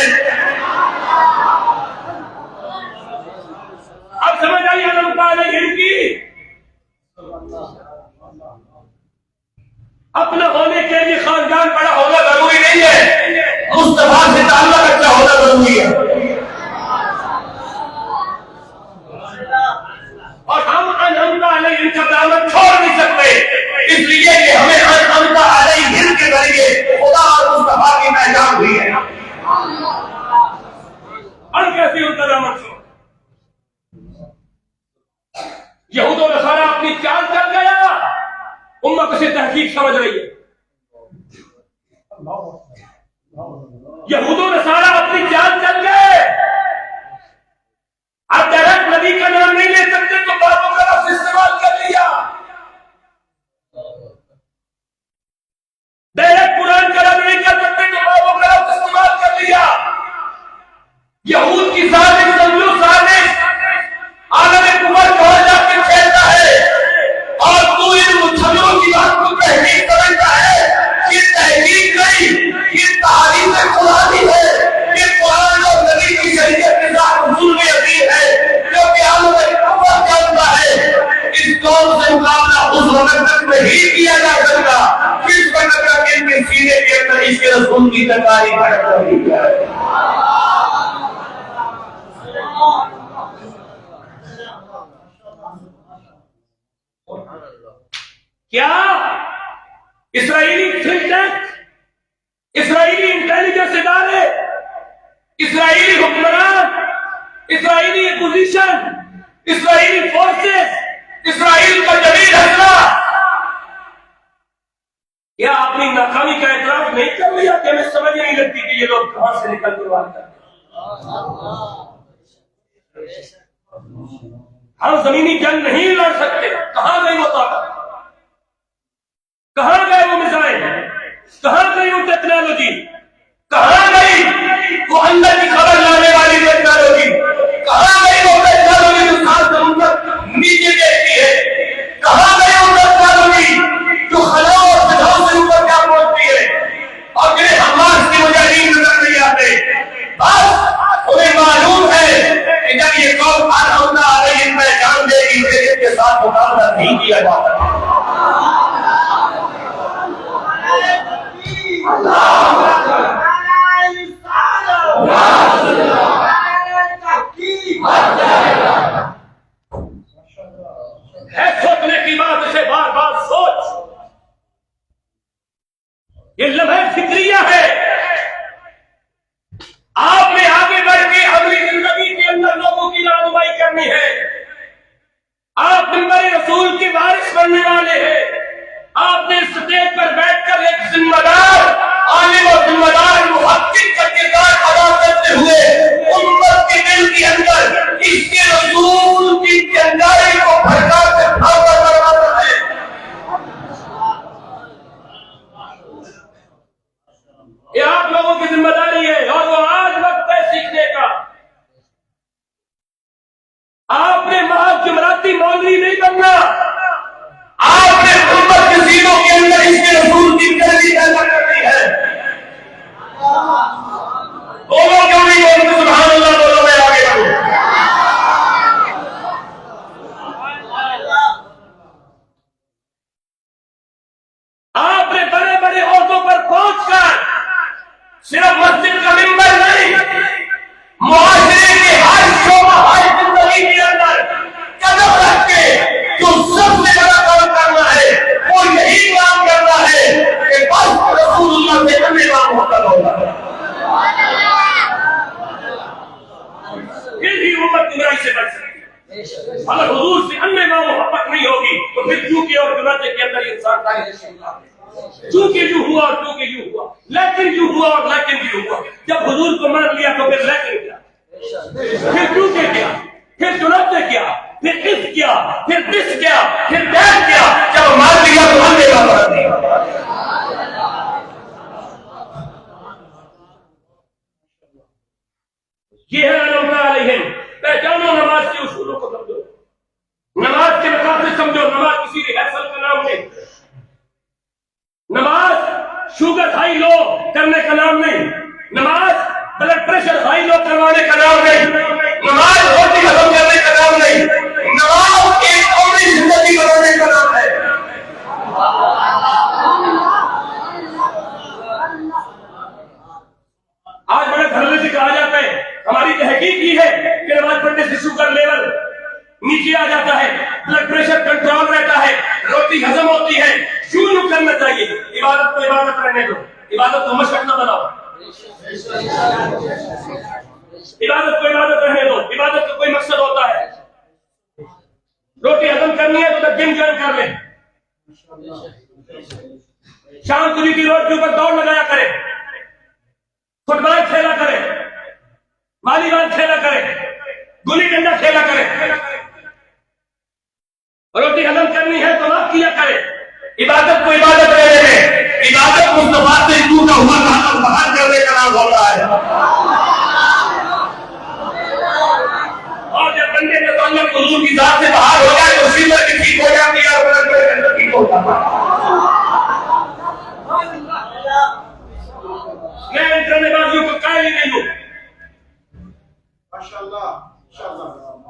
اب سمجھ آئی علم پالے ان کی. اپنا ہونے کے لیے خاندان بڑا ہونا ضروری نہیں ہے، مصطفیٰ سے تعلق اچھا ہونا ضروری ہے. اور ہم انعمت علیہم کا دامن چھوڑ نہیں سکتے، اس لیے کہ ہمیں انعمت علیہم کے ذریعے خدا اور مصطفیٰ کی پہچان ہوئی ہے. اور کیسے ان کا دامن چھوڑ؟ یہود و نصارہ اپنی چال چل گیا، امت اسے تحقیق سمجھ رہی ہے. یہود و نصارہ اپنی چال چل گئے. اب ڈائریکٹ نبی کا نام نہیں لے سکتے تو بابوں کا لفظ استعمال کر لیا. ڈائریکٹ قرآن کا نام نہیں کر سکتے تو بابوں کا لفظ استعمال کر لیا. یہود کی سازش سمجھو سازش عالم کفر کہاں جا کے کھیلتا ہے اور تو ان مجھلوں کی بات کو تحقیق سمجھتا ہے. یہ تحقیق نہیں، یہ تعریف قرآنی ہے. یہ قرآن اور نبی کی شریعت کے ساتھ حضور میں یقین ہے جو کہ عالم کفر جانتا ہے. اس قوم سے مقابلہ اس وقت تک نہیں کیا جا سکتا جس وقت تک ان کے سینے کے اندر اس کے رسول کی تکاری بھڑک رہی ہے. کیا اسرائیلی تھنک ٹینک، اسرائیلی انٹیلیجنس ادارے، اسرائیلی حکمران، اسرائیلی اپوزیشن، اسرائیلی فورسز، اسرائیل کا جدید اسلحہ، کیا اپنی ناکامی کا اعتراف نہیں کر لیا کہ ہمیں سمجھ نہیں لگتی کہ یہ لوگ کہاں سے نکل کر وار کرتے ہیں؟ ہم زمینی جنگ نہیں لڑ سکتے، کہاں گئی وہ طاقت، کہاں گئے وہ میزائل، کہاں گئی وہ ٹیکنالوجی، کہاں گئی وہ اندر کی خبر لانے والی ٹیکنالوجی، کہاں گئی وہ ٹیکنالوجی جو ساتھ سمندر نیچے دیکھتی ہے، کہاں گئی وہ ٹیکنالوجی جو خلاؤں اور فضاؤں سے اوپر کیا پہنچتی ہے، اور جنہیں حماس کی مجاہدین نظر نہیں آتے؟ بس انہیں معلوم ہے کہ جب یہ قوم حملہ آ رہی ہے پہچان دے گی کہ اس کے ساتھ مقابلہ نہیں کیا جا سکتا۔ ہے سوچنے کی بات، اسے بار بار سوچ، یہ لمحہ فکریہ ہے۔ آپ نے آگے بڑھ کے اپنی زندگی کے اندر لوگوں کی رہنمائی کرنی ہے، آپ منبر رسول کے وارث بننے والے ہیں، آپ نے اسٹیج پر بیٹھ کر ایک ذمہ دار عالم اور ذمہ دار محقق کا کردار ادا کرتے ہوئے امت کے دل کے اندر اس کے رسول کی چنگائی کو بھڑکا کے بھاگا کروانا ہے۔ یہ آپ لوگوں کی ذمہ داری ہے، اور وہ آج وقت ہے سیکھنے کا۔ آپ نے محض جمراتی مولوی نہیں بننا، آپ نے امت کے سینوں کے اندر اس کے رسول کی گرمی پیدا کرنی ہے۔ بولو کیوں نہیں بولتے؟ سبحان اللہ بولو، میں آگے بڑھوں۔ آپ نے بڑے بڑے عہدوں پر پہنچ کر صرف مسجد کا ممبر نہیں، معاشرے کے ہر شعبہ ہر زندگی کے اندر قدم رکھ کے جو سب سے بڑا کام کرنا ہے وہ یہی کام کرنا ہے کہ بس رسول اللہ سے کرنے کا محبت ہوگا، پھر بھی امت گمراہی سے بچ سکتی ہے۔ اگر حضور سے اننے کا محبت نہیں ہوگی تو پھر چونکہ اور جنازے کے اندر انسان کا چونکہ یوں ہوا اور چونکہ یوں ہوا، لیکن یوں ہوا اور لیکن یوں ہوا۔ جب حضور کو مان لیا تو پھر لیکن کیا، پھر چونکہ کیا، پھر چنانچہ کیا، پھر اس کیا، پھر دس کیا، پھر دیکھ کیا۔ جب مان لیا تو ماننے کا مراد نہیں۔ یہ ہے علم علیہم، پہچانو نماز کے اصولوں کو سمجھو، نماز کے مقاصد سمجھو۔ نماز کسی ریہرسل کا نام نہیں، نماز شوگر ہائی لو کرنے کا نام نہیں، نماز بلڈ پریشر ہائی لو کروانے کا نام نہیں، نماز روٹی ہضم کرنے کا نام نہیں، نماز ایک قومی زندگی بنانے کا نام ہے۔ آج بڑے دھرنے سے کہا جاتا ہے، ہماری تحقیق کی ہے کہ نماز پڑھنے سے شوگر لیول نیچے آ جاتا ہے، بلڈ پریشر کنٹرول رہتا ہے، روٹی ہضم ہوتی ہے۔ کیوں کرنا چاہیے؟ عبادت کو عبادت رہنے دو، عبادت کو مشق نہ بناؤ، عبادت کو عبادت رہنے دو۔ عبادت کا کوئی مقصد ہوتا ہے، روٹی ہضم کرنی ہے تو جم جوائن کر لیں، شام کو کی روڈ کے اوپر دوڑ لگایا کرے، فٹ بال کھیلا کرے، والی بال کھیلا کرے، گلی ڈنڈا کھیلا کرے۔ روٹی ہضم کرنی ہے تو معاف کیا کرے۔ عبادت کو عبادت رہنے دیں، عبادت مصطفیٰ سے ٹوٹا ہوا تعلق باہر کرنے کا نام ہوتا ہے۔ اور جب بندے کا تعلق حضور کی ذات سے باہر ہو جائے تو شیور بھی ٹھیک ہو جاتی ہے اور بلڈ پریشر ٹھیک ہو جاتا ہے۔ میں ان ڈرامے بازیوں کو قائل ہی نہیں ہوں،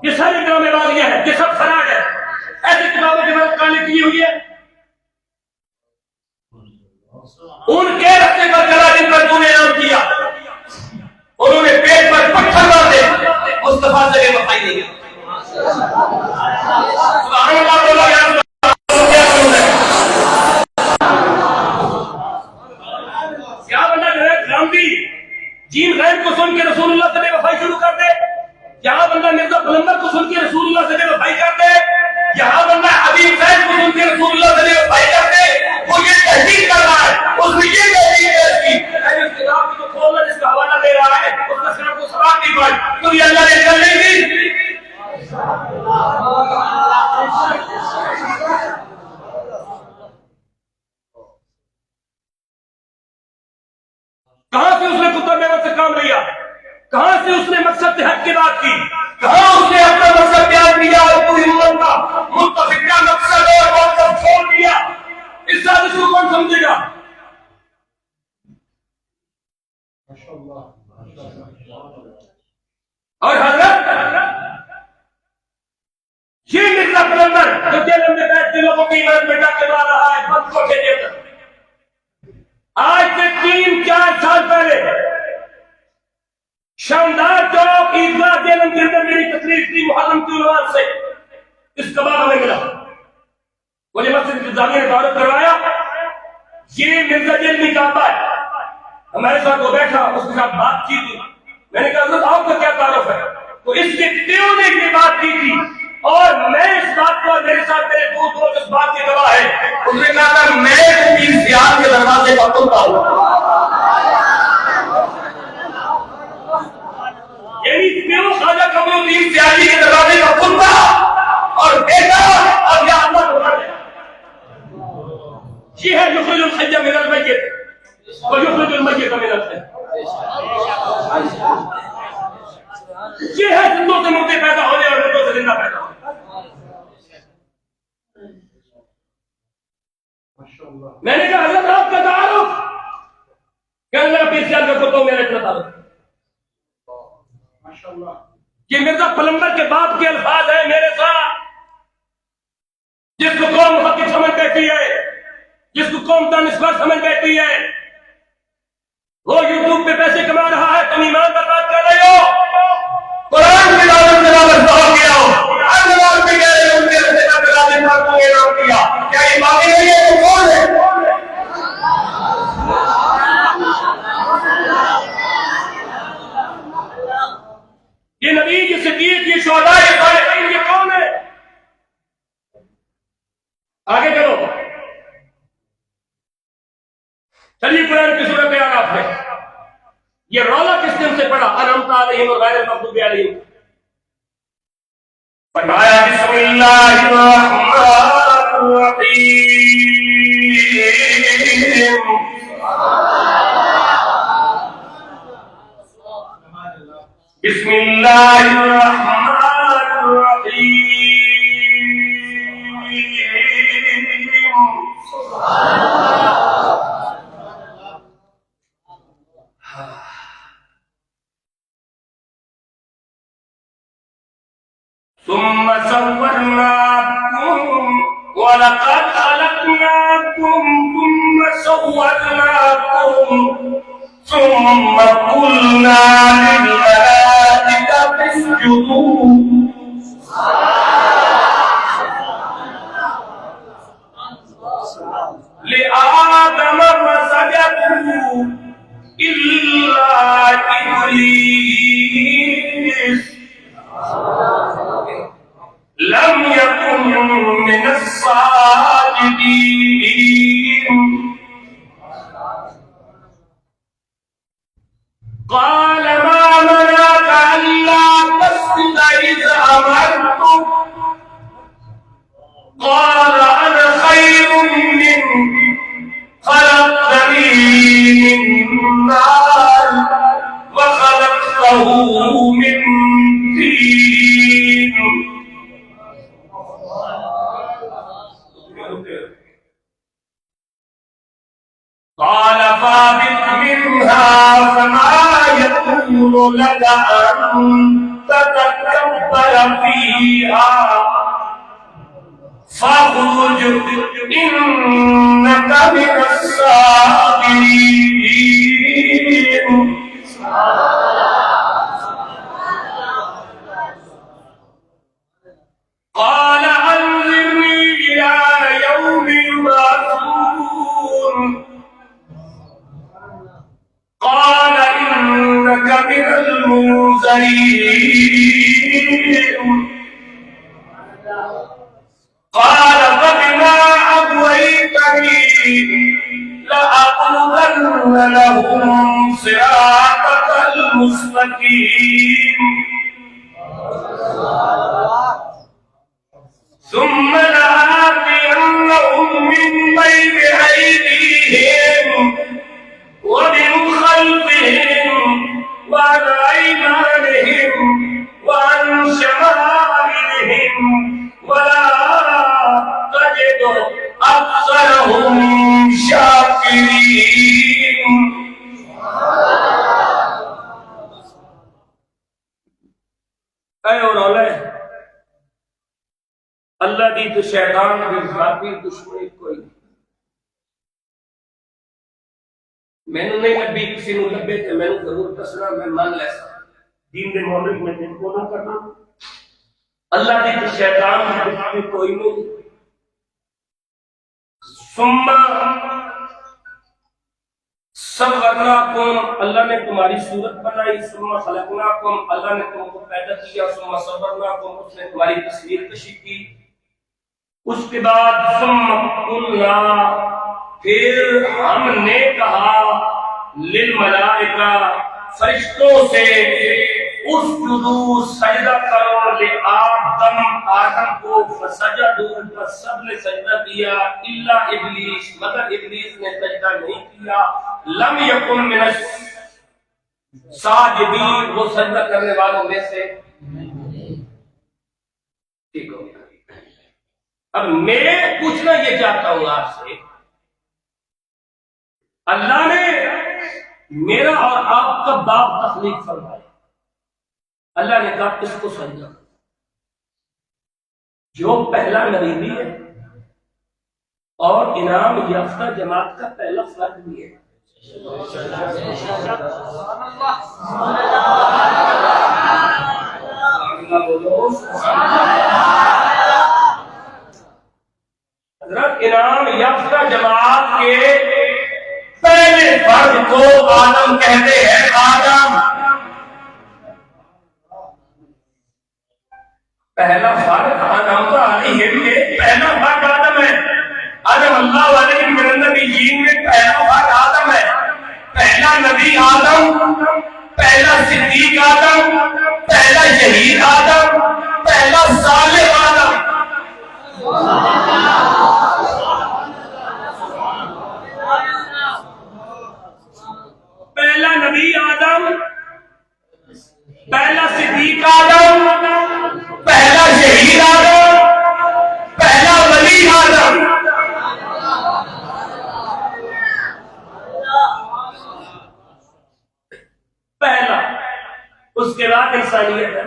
یہ ساری ڈرامے بازیاں ہیں، یہ سب فراڈ ہے۔ ایسی کتابوں کی مدد قائل کی ہوئی ہے، ان کے رستے پر چلا جن پر تو نے نام کیا، انہوں نے پیٹ پر پتھر مارے، مصطفیٰ سے وفائی نہیں کی۔ سبحان اللہ بولا یا جین غیر کو سن کے رسول اللہ سے بے وفائی شروع کر دے، یہاں بندہ مرزا پلمبر کو سن کے رسول اللہ سے بے وفائی کر دے، یہاں بندہ حبیب صاحب کو سن کے رسول اللہ سے بے وفائی کر دے، وہ یہ تحقیق کر رہا ہے، اس نے یہ تحقیق پیش کی، اس کتاب کی جو کھولنا جس کا حوالہ دے رہا ہے اس نے صرف کو سبق نہیں پڑھ، تو یہ اللہ نے کر نہیں دی۔ کہاں سے اس نے کتب محنت سے کام لیا، کہاں سے اس نے مقصد حق کی بات کی، کہاں اس نے اپنا مقصد بیان کیا اور پوری امت کا متفقہ مقصد اور مقصد چھوڑ دیا، اس سازش کو کون سمجھے گا؟ اور حضرت یہ مرزا پلمبر جو جیل میں بیٹھ کے لوگوں کی ایمان میں ڈاکے مار رہا ہے بند کو کے دیتا، آج سے 3-4 سال پہلے شاندار چوک عیدگاہ جیلم کے اندر میری تقریر تھی محرم کی عنوان سے، اس کا بعد ہمیں ملا، مجھے مسجد انتظامیہ نے دعوت کروایا، یہ مرزا جیل میں کہتا ہے، ہمارے ساتھ وہ بیٹھا، اس کے ساتھ بات کی تھی، میں نے کہا حضرت آپ کا کیا تعارف ہے؟ تو اس کے پیو نے یہ بات کی تھی اور میں اس بات کو میرے ساتھ میرے دوست اس بات کی گواہ ہے، اس نے کہا تھا میں پیر سیال کے دروازے کا کھلتا ہوں، یعنی پیو خواجہ قمرالدین سیالی کے دروازے کا کھلتا اور بیٹا اب یا اللہ کو بڑھ یہ ہے یخرج الحی من المیت ویخرج المیت من الحی، یہ ہے زندوں سے مردے پیدا ہونے اور مردوں سے زندہ پیدا ہونے۔ میں نے کہا حضرت آپ کا تعارف، کہنے لگا پیر سیال کا کتوں میرے اتنا تعارف، یہ مرزا پلمبر کے باپ کے الفاظ ہیں میرے ساتھ، جس کو قوم محقق سمجھ بیٹھی ہے، جس کو قوم دانشور سمجھ بیٹھی ہے، وہ یوٹیوب پہ پیسے کما رہا ہے، تم ایمان پر بات کر رہے ہو، قرآن کی دعوت میں دعوت ہو گیا ہو، اللہ پہ کہہ رہے ہو ان کے رسے کا دلالے پر کو اعلان کیا، کیا یہ باقی نہیں ہے تو کون ہے؟ یہ نبی، یہ صدیق، یہ شہداء، یہ صالحین، یہ کون ہے؟ آگے چلو، چلیے قرآن کی سورۃ اعراف میں یہ رولا کس دن سے پڑا؟ انعمت علیہم اور غیر المغضوب علیہم، فرمایا بسم اللہ الرحمن الرحیم، بسم اللہ الرحمن الرحیم، ثم صورناكم ولقد خلقناكم ثم صورناكم ثم قلنا للملائكة اسجدوا لآدم فسجدوا إلا إبليس لم يكن من الساجدين، قال ما منعك ألا تسجد إذ أمرتك؟ قال أنا خير منه خلقتني من نار وخلقته من طين، قال فاهبط منها فما يكون لك أن تتكبر فيها فاخرج إنك من الصاغرين، قال أنظرني إلى يوم يبعثون، قال إنك لأقعدن لهم صراطك المستقيم ثم لآتينهم من بين أيديهم ومن خلفهم وعن أيمانهم وعن شمائلهم ولا تجد أكثرهم شاكرين. اے اور اولے اللہ دی تو شیطان دی ذاتی دشمنی کوئی نہیں. مینوں نہیں لبھی کسی نو لبے تے مینوں ضرور دسنا میں مان لے سا دین دے مورد میں دین کو نہ کرنا. اللہ دی تو شیطان دی دشمنی کوئی نہیں. ثم صورناکم اللہ نے تمہاری صورت بنائی. ثم خلقناکم اللہ نے تم کو پیدا کیا. ثم صورناکم اس نے تمہاری تصویر کشی کی. اس کے بعد ثم قلنا پھر ہم نے کہا للملائکہ فرشتوں سے اسجدوا سجدہ کرو لآدم آدم کو فسجدوا بس سب نے سجدہ کیا الا ابلیس مگر ابلیس نے سجدہ نہیں کیا. لم یکن من الساجدین وہ سجدہ کرنے والوں میں سے ٹھیک ہو گیا. اب میں پوچھنا یہ چاہتا ہوں آپ سے اللہ نے میرا اور آپ کا باپ تخلیق فرمایا. اللہ نے کہا کس کو سجدہ جو پہلا نبی بھی ہے اور انعام یافتہ جماعت کا پہلا فرد بھی ہے. حضرت انعام یافتہ جماعت کے پہلے فرد کو آدم کہتے ہیں. آدم پہلا فرد آدم کا علیہ پہلا فرد آدم ہے. آدم اللہ علیہ من النبیین میں پہلا فرد آدم ہے. پہلا نبی آدم, پہلا صدیق آدم, پہلا شہید آدم, پہلا صالح آدم. پہلا نبی آدم, پہلا صدیق آدم, پہلا شہید آدم, پہلا ولی آدم. پہلا. اس کے بعد انسانیت ہے.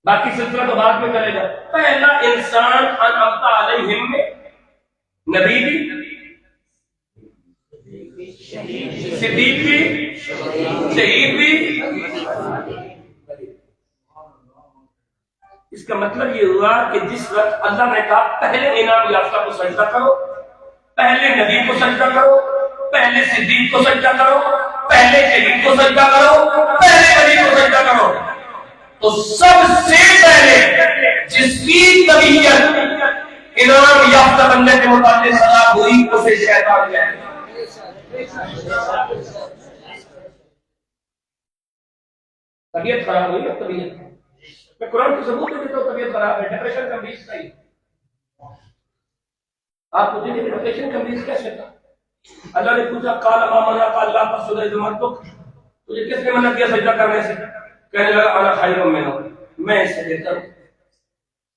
باقی سلسلہ تو بعد میں کرے گا. پہلا انسان انعمت علیہم میں نبی بھی, صدیق بھی, شہید بھی. اس کا مطلب یہ ہوا کہ جس وقت اللہ نے کہا پہلے انعام یافتہ کو سجدہ کرو, پہلے نبی کو سجدہ کرو, پہلے صدیق کو سجدہ کرو, پہلے شہید کو سجدہ کرو, پہلے ولی کو سجدہ کرو, تو سب سے پہلے جس کی طبیعت انعام یافتہ بننے کے متعلق سزا ہوئی اسے شیطان کہتے ہیں. طبیعت خراب ہوئی. طبیعت میں قرآن کی ثبوت دیتا ہوں طبیعت خراب ہے. ڈپریشن کا بیج صحیح. آپ پوچھیں گے ڈپریشن کا بیج کیسے تھا؟ اللہ نے پوچھا قال ما منعك الا تسجد اذ امرتك, تجھے کس نے منع کیا سجدہ کرنے سے؟ کہنے لگا انا خیر منہ, میں اس سے بہتر ہوں.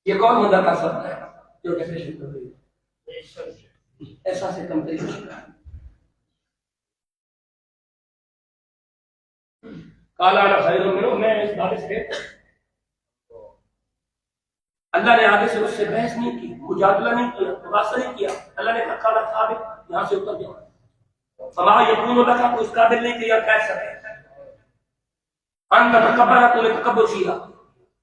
یہ کون بندہ کر سکتا ہے جو ڈپریشن کر رہی ہے؟ احساس کم تری قال انا خیر منہ, میں اس بات سے بہتر. اللہ نے آگے سے اس سے بحث نہیں کی, مجادلہ نہیں کیا, مباحثہ نہیں کیا. اللہ نے کہا قال ثابت, یہاں سے اتر جاؤ. فما یکون لک, تو اس قابل نہیں کہ یہ کہہ سکے انت تکبر, تو نے تکبر کیا.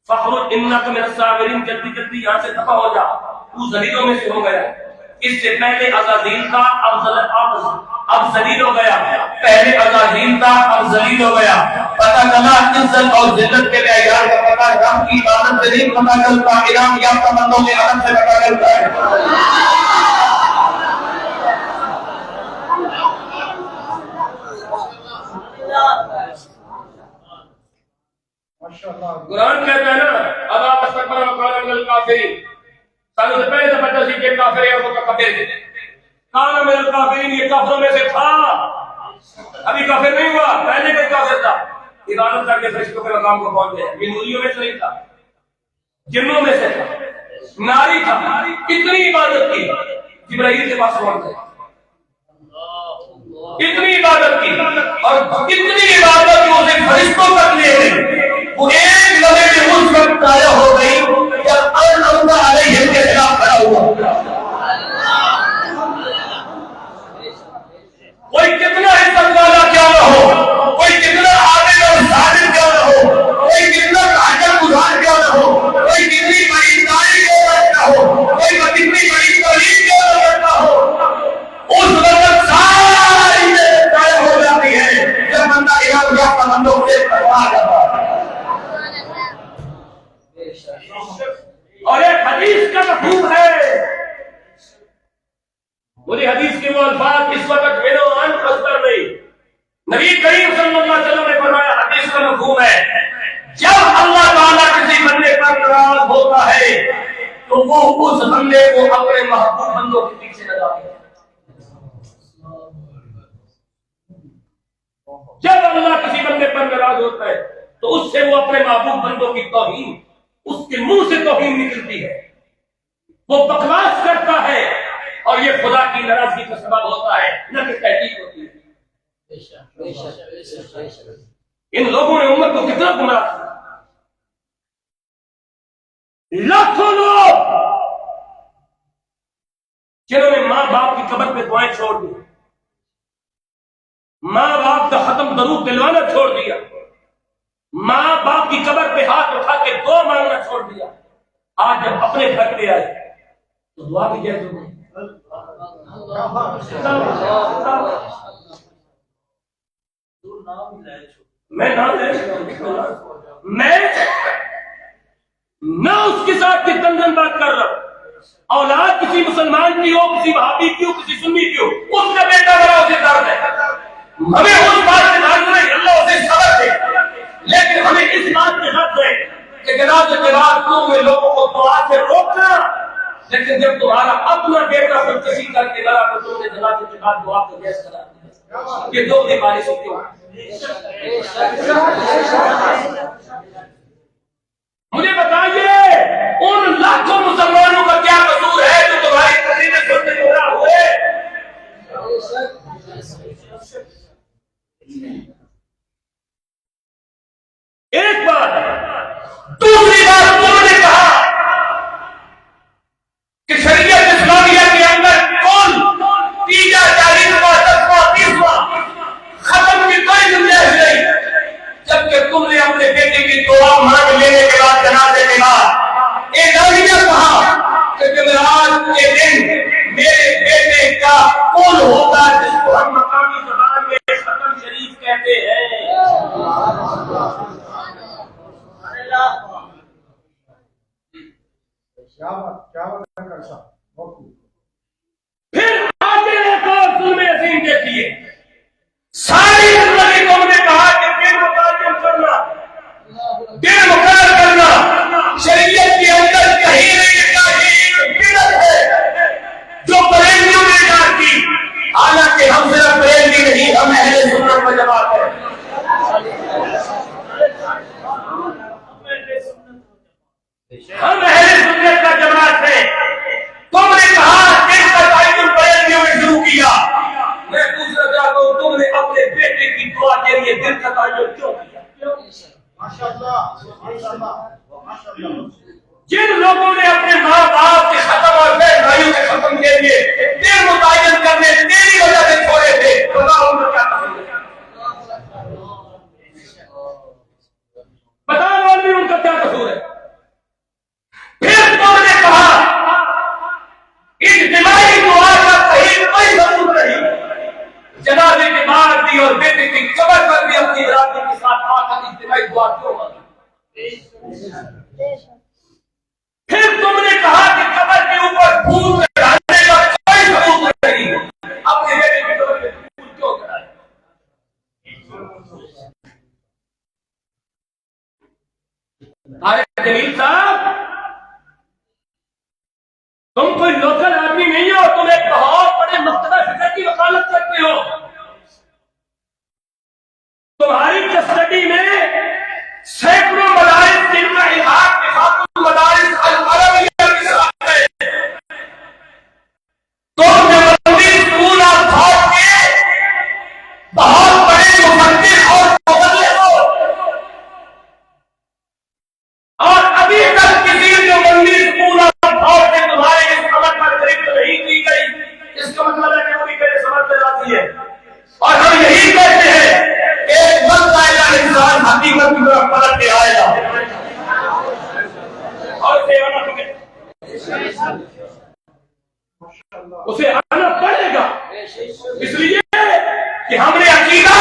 فخرج انک من الصاغرین, جلدی جلدی یہاں سے دفع ہو جا, تو ذلیلوں میں سے ہو گیا. اس سے پہلے عزازیل تھا, اب ذلیل ہو گیا. پہلے عزازیل تھا, اب ذلیل ہو گیا. پتہ چلا عزت اور ذلت کے معیار کا پتہ رب کی عبادت سے نہیں پتہ چلتا, انعام یافتہ بندوں کے عمل سے پتہ چلتا ہے. کافر ہے، کانا من الکافرین، یہ کافروں میں سے تھا، ابھی کافر نہیں ہوا، پہلے کا کافر تھا، عبادت کر کے فرشتوں کے مقام کو پہنچ گیا، یہ نوریوں میں سے نہیں تھا، جنوں میں سے تھا، ناری تھا، اتنی عبادت کی جبرائیل کے پاس پہنچ گیا، اتنی عبادت کی، اور اتنی عبادت کی اسے فرشتوں تک لے گئی، وہ ایک لمحے میں اس وقت تایا ہو گئی جب اللہ علیہ کے خلاف کھڑا ہوا۔ کوئی کتنا عزت والا کیوں نہ ہو، کوئی کتنا عادل اور صادق کیوں نہ ہو، کوئی کتنا تہجد گزار کیوں نہ ہو، کوئی کتنی بڑی داڑھی کیوں نہ ہو، کوئی کتنی بڑی تعلیم کیوں نہ کرتا ہو، اس وقت ساری طے ہو جاتی ہے جب بندہ ایمان یافتہ بندوں سے پرواہ کرتا ہے۔ اور ایک حدیث کا مفہوم ہے، مجھے حدیث کے وہ الفاظ اس وقت میرے آن مصدر نہیں، نبی کریم صلی اللہ علیہ وسلم نے فرمایا، حدیث کا مفہوم ہے جب اللہ تعالیٰ کسی بندے پر ناراض ہوتا ہے تو وہ اس بندے کو اپنے محبوب بندوں کے پیچھے لگاتے ہیں۔ جب اللہ کسی بندے پر ناراض ہوتا ہے تو اس سے وہ اپنے محبوب بندوں کی توہین، اس کے منہ سے توہین نکلتی ہے، وہ بکواس کرتا ہے، اور یہ خدا کی ناراضگی کا سبب ہوتا ہے، نہ کہ تحقیق ہوتی ہے۔ ان لوگوں نے امت کو کتنا گمراہ کیا، لاکھوں لوگ جنہوں نے ماں باپ کی قبر پہ دعائیں چھوڑ دی، ماں باپ کا ختم درود دلوانا چھوڑ دیا، ماں باپ کی قبر پہ ہاتھ اٹھا کے دعا مانگنا چھوڑ دیا، آج جب اپنے گھر پہ آئے تو دعا بھی جائز ہو گئی۔ میں نہ اس کے ساتھ تنظیم بات کر رہا ہوں، اولاد کسی مسلمان کی ہو، کسی وہابی کی ہو، کسی سنی کی ہو، اس کا بیٹا بڑا اسے درد ہے، ہمیں اس بات سے درد نہیں، اللہ اسے صبر دے، لیکن ہمیں اس بات سے درد ہے کہ جنازے کے بعد تم نے لوگوں کو دعا سے روکنا، لیکن جب تمہارا اپنا بیٹا خودکشی کر کے لڑا تو تم نے جنازے کے بعد دعا کو جائز کرا دیا۔ یہ دو بیماری سے کیوں؟ مجھے بتائیے ان لاکھوں مسلمانوں کا کیا قصور ہے جو تمہاری تقریریں سنتے گمراہ ہوئے؟ ایک بات، دوسری بات انہوں نے کہا کہ شریعت اسلامیہ کے اندر کل 30 40واں 10واں 30واں ختم کی کوئی گنجائش نہیں، جبکہ تم نے اپنے بیٹے کی دعا مانگ لینے کے بعد جنازے کے بعد اعلانیہ کہا کہ جمعرات کے دن میرے بیٹے کا کل ہوگا جس کو ہم مقامی زبان میں ختم شریف کہتے ہیں۔ پھر آگے ایک اور ظلم عظیم دیکھیے، ساری زندگی تم نے کہا کہ دن متعین کرنا، دن مقرر کرنا شریعت کے اندر کہیں نہیں لکھا، یہ ایک بدعت ہے جو بریلویوں نے ایجاد کی، حالانکہ ہم صرف بریلوی نہیں، ہم اہل سنت و جماعت ہیں۔ ہم اہل سنت کا جماعت ہے۔ تم نے کہا دن کا تعین بریلویوں نے شروع کیا، میں پوچھنا چاہتا ہوں تم نے اپنے بیٹے کی دعا کے لیے دن کا تعین کیوں کیا؟ جن لوگوں نے اپنے ماں باپ کے ختم اور بہن بھائیوں کے ختم کے لیے دن متعین کرنے تیری وجہ سے چھوڑے تھے، بتاؤ ان کا کیا قصور ہے؟ بتاؤ آدمی ان کا کیا قصور ہے؟ پھر تم نے کہا اجتماعی دعا کا صحیح کوئی ثبوت نہیں، جنازے کے بعد بھی اور بیٹے کی قبر پر بھی اپنی برادری کے ساتھ آ کر اجتماعی دعا کیوں مانگی؟ پھر تم نے کہا کہ قبر کے اوپر پھول چڑھانے کا کوئی ثبوت نہیں، اپنے بیٹے کی قبر پہ پھول کیوں چڑھائے؟ طارق جمیل صاحب، تم کوئی لوکل آدمی نہیں ہو، تمہیں اور ہم یہی کہتے ہیں کہ ایک وقت آئے گا انسان حقیقت کی طرف پلٹ کے آئے گا اور اسے آنا پڑے گا، اس لیے کہ ہم نے عقیدہ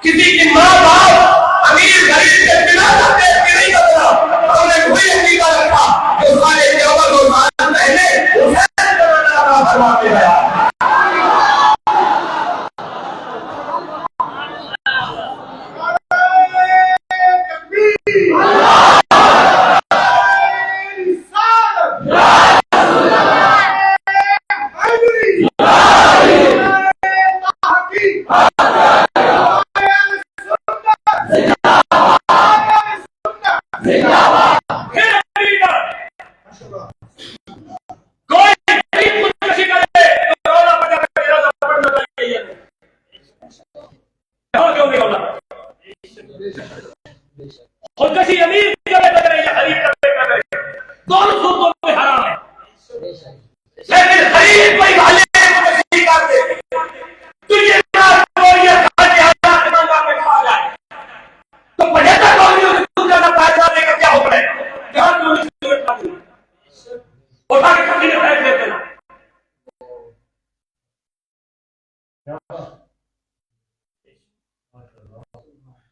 کسی کی ماں باپ امیر غریب کے بنا نہیں بدلا، ہم نے وہی عقیدہ رکھا جو سارے دیوبند اور مہان پہلے حسین کا فرماتے ہیں۔ خودکشی امیر کی جگہ کر رہے ہیں، غریب کر رہے ہیں، دونوں صورتوں میں حرام ہے، لیکن غریب کوئی بھالے خودکشی کر دے تجھے کھا جائے تو پچھتر کالونیوں سے دور جانا پیسہ دے کر کیا ہو پڑے جہاں اٹھا کے کسی نے پھینک دیتے نا۔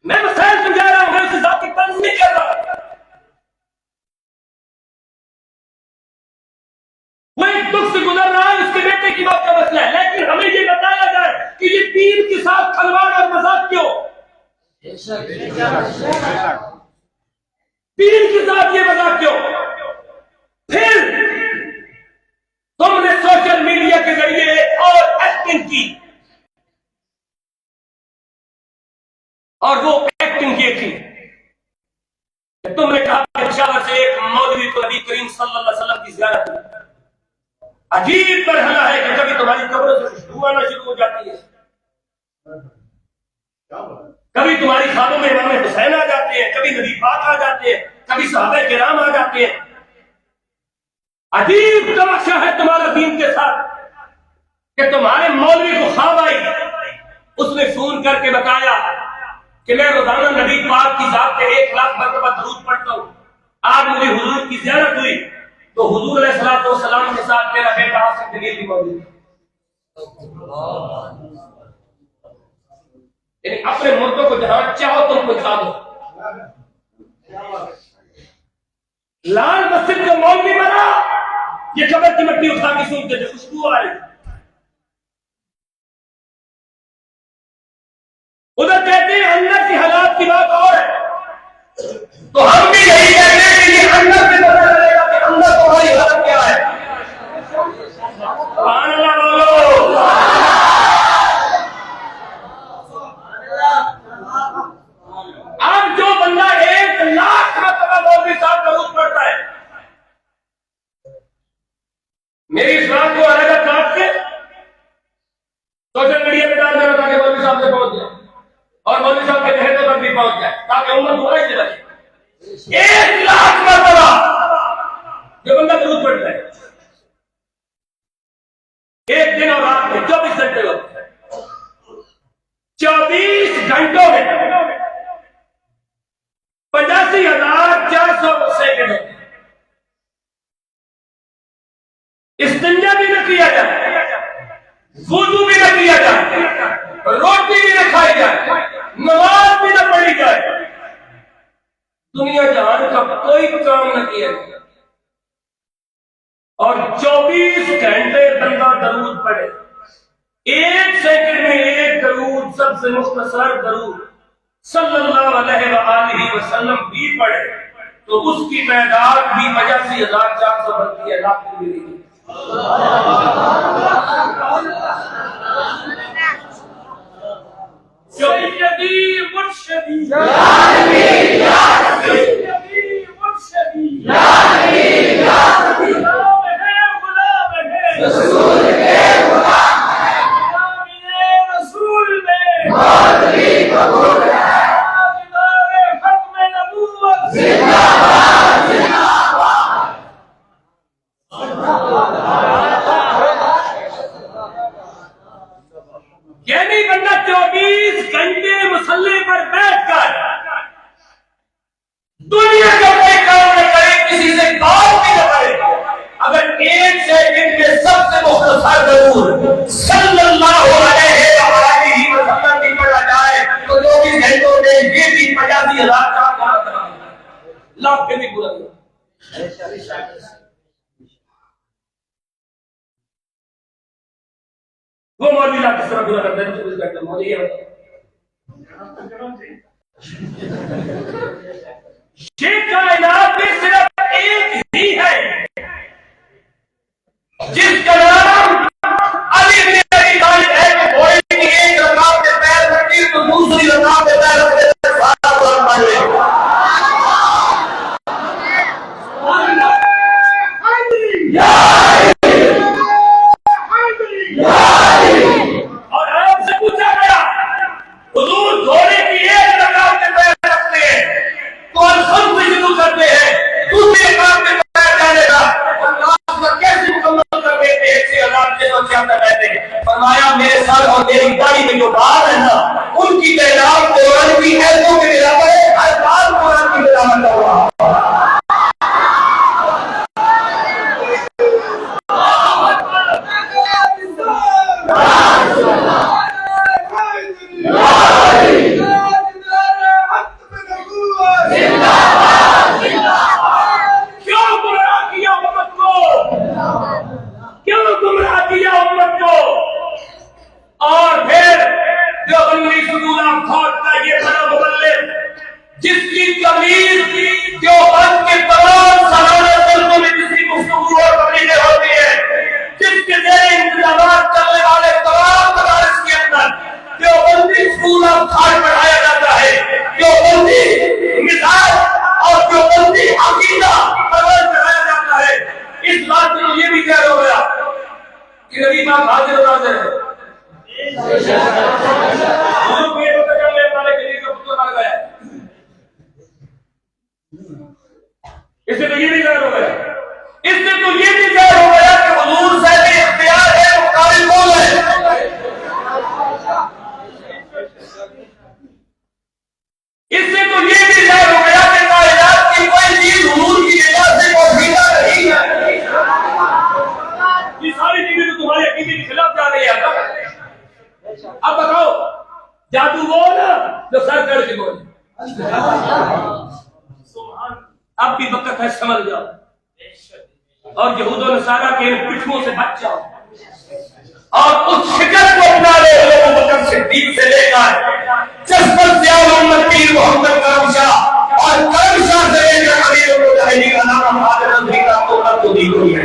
میں مسائل سمجھا رہا ہوں، میں اس ذات کی طرز نہیں کر رہا، وہ ایک دکھ سے گزر رہا ہے، اس کے بیٹے کی بات کا مسئلہ ہے، لیکن ہمیں یہ بتایا جائے کہ یہ دین کے ساتھ کھلواڑ اور مذاق کیوں، دین کے ساتھ یہ مذاق کیوں؟ پھر تم نے سوشل میڈیا کے ذریعے ایک اور ایکٹنگ کی، اور وہ ایکٹنگ یہ تھی تم نے کہا کہ پشاور سے ایک مولوی کو نبی کریم صلی اللہ علیہ وسلم کی زیارت ہوئی۔ عجیب مرحلہ ہے کہ کبھی تمہاری قبروں سے خوشبو آنا شروع ہو جاتی ہے، کبھی تمہاری خوابوں میں امام حسین آ جاتے ہیں، کبھی نبی پاک آ جاتے ہیں، کبھی صحابہ کرام آ جاتے ہیں۔ عجیب تماشا ہے تمہارا دین کے ساتھ کہ تمہارے مولوی کو خواب آئی، اس نے فون کر کے بتایا کہ میں روزانہ نبی پاک کی ذات پہ 1,00,000 مرتبہ درود پڑھتا ہوں، آج مجھے حضور کی زیارت ہوئی تو حضور علیہ الصلوۃ والسلام کے ساتھ میرا بیٹا عاصم جلیل بھی موجود ہے۔ یعنی اپنے مردوں کو جہاں چاہو تم پہنچا دو۔ لال مسجد کا مولوی بنا، یہ قبر کی مٹی اٹھا کے سنتے تھے، خوشبو آ رہی، ادھر کہتے ہیں اندر کے حالات کی بات اور ہے، تو ہم بھی یہی کہتے ہیں کہ یہ اندر سے پتہ چلے گا کہ اندر تمہاری حالت کیا ہے۔ سبحان اللہ بولو۔ اب جو بندہ 1,00,000 مرتبہ مولوی صاحب درود پڑھتا ہے، میری اس بات کو الگ کاٹ کے سوشل میڈیا پہ ڈال دینا تاکہ مولوی صاحب سے پہنچ جائے اور مولوی صاحب کے چہرے تک بھی پہنچ جائے تاکہ امت گمراہ سے رہے۔ 1,00,000 مرتبہ جو بندہ درود پڑھتا ہے ایک دن اور رات میں 24 گھنٹے وقت، 24 گھنٹوں میں 85,400 سیکنڈ، استنجا بھی نہ کیا جائے، وضو بھی نہ کیا جائے، روٹی بھی نہ کھائی جائے، نماز بھی نہ پڑھی جائے، دنیا جہان کا کوئی کام نہ کیا جائے، اور 24 گھنٹے بندہ درود پڑھے، 1 سیکنڈ میں 1 درود، سب سے مختصر درود صلی اللہ علیہ وآلہ وسلم بھی پڑھے تو اس کی تعداد بھی 85,400 بنتی ہے، لاکھ بھی نہیں۔ سیدی مرشدی یا نبی یا رسول، سیدی مرشدی یا نبی یا رسول، غلام ہے رسول کے غلام ہے، غلام رسول میں مولوی قبول ہے، تاجدار ختم نبوت زندہ باد زندہ باد۔ یہ نہیں بندہ 24 گھنٹے مسلح پر بیٹھ کر دنیا کا کوئی کام نہ کرے، کسی سے بات بھی نہ کرے، اگر ایک سیکنڈ میں سب سے مختصر ضرور صلی اللہ علیہ وسلم بھی پڑھا جائے تو 24 گھنٹوں میں یہ بھی 85,000 کا کام کرنا لاکھ کے بھی پورا نہیں۔ وہ مولوی لاکھ کس طرح پورا کرتا ہے 24 گھنٹے مولوی یہ کائنات میں صرف ایک ہی ہے جس کا نام علی بن ابی طالب ہے کہ گھوڑے کی ایک رکعت میں پیر رکھتی تو دوسری رکعت میں پیر رکھتے سارا قرآن پڑھ لے۔ اور آپ سے پوچھا گیا حضور گھوڑے کی ایک رکعت میں پیر رکھتے ہیں تو الخمس سے شروع کرتے ہیں، دوسری رکعت میں پیر ڈالے گا کیسے مکمل کر دیتے ہیں 1,676 رہتے ہیں۔ فرمایا میرے سر اور میری داڑھی میں جو بال ہے نا ان کی تعداد قرآن کی ایتوں کے برابر ہے، ہر بال قرآن کی برابر کا ہوا۔ اور پھر جو بندی سدول افاق کا یہ بڑا مبلغ جس کی تمیز جو بند کے تمام سالانہ سلطوں میں جس کی گفتگو اور تقریریں ہوتی ہیں، جس کے ذریعے انتظامات چلنے والے تمام مدارس کے اندر جو بندی سکول افاق پڑھایا جاتا ہے، جو بندی مثال اور جو بندی عقیدہ پرور پڑھایا جاتا ہے، اس بات میں یہ بھی کہہ ہو گیا کہ نبی پاک حاضر و ناظر ہے۔ اس سے تو یہ بھی ظاہر ہو گیا، اس سے تو یہ بھی ظاہر ہو گیا کہ حضور صاحب اختیار ہے، مقابل کون ہے؟ اس سے تو یہ بھی ظاہر ہو گیا کہ کائنات کی کوئی چیز حضور کی وجہ سے موجودہ نہیں ہے۔ یہ ساری چیزیں تو تمہارے عقیدے کے خلاف جا رہی ہے۔ اب بتاؤ جادو وہ نا جو سر کر کے بولے، اب بھی وقت ہے سمجھ جاؤ اور یہود و نصارہ کے پٹھوں سے بچ جاؤ اور اس فکر کو اپنا لے ابو بکر صدیق سے لے کر جسمت ضیاء الامت پیر محمد کرم شاہ اور کرم شاہ سے لے کر امیر المجاہدین کا نام حاضر اندری کا قوت کو دی ہوئی ہے۔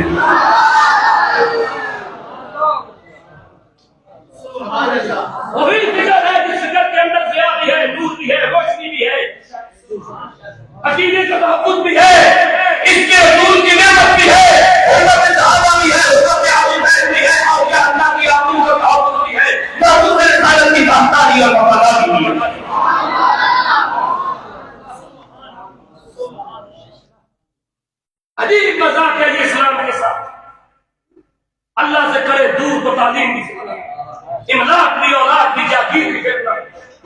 وہی فکر ہے جس فکر کے اندر ضیاء بھی ہے، نور بھی ہے، روشنی بھی ہے، عقیدے کا تحفظ بھی ہے، اس کے رسول کی نعمت بھی ہے، حرمت صحابہ بھی ہے، حرمت اہل بیت بھی ہے، اور کیا اللہ کی آمین کا تحفظ بھی ہے، محفوظ رسالت کی داستانی اور وفاداری بھی ہے۔ عجیب مذاق ہے یہ اسلام کے ساتھ، اللہ سے کرے دور کو تعلیم بھی سکھانا، املاک بھی اولاد بھی جاگیر بھی فتنہ،